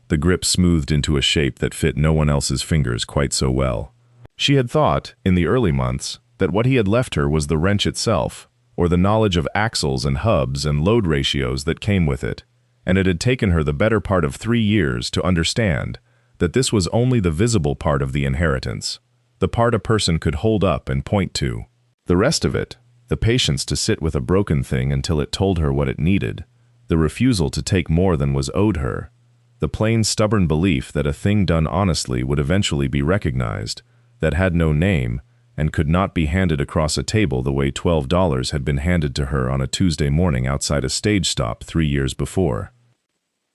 Speaker 1: the grip smoothed into a shape that fit no one else's fingers quite so well. She had thought, in the early months, that what he had left her was the wrench itself, or the knowledge of axles and hubs and load ratios that came with it, and it had taken her the better part of 3 years to understand that this was only the visible part of the inheritance, the part a person could hold up and point to. The rest of it, the patience to sit with a broken thing until it told her what it needed, the refusal to take more than was owed her, the plain stubborn belief that a thing done honestly would eventually be recognized, that had no name, and could not be handed across a table the way $12 had been handed to her on a Tuesday morning outside a stage stop 3 years before.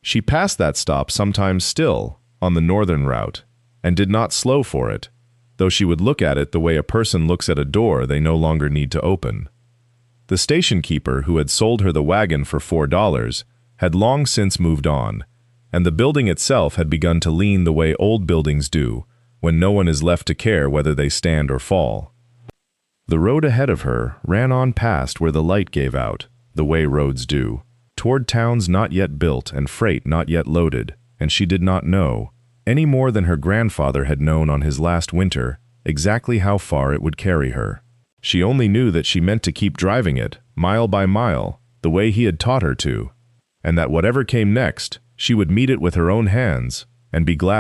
Speaker 1: She passed that stop sometimes still, on the northern route, and did not slow for it, though she would look at it the way a person looks at a door they no longer need to open. The station keeper who had sold her the wagon for $4 had long since moved on, and the building itself had begun to lean the way old buildings do, when no one is left to care whether they stand or fall. The road ahead of her ran on past where the light gave out, the way roads do, toward towns not yet built and freight not yet loaded, and she did not know, any more than her grandfather had known on his last winter, exactly how far it would carry her. She only knew that she meant to keep driving it, mile by mile, the way he had taught her to, and that whatever came next, she would meet it with her own hands, and be glad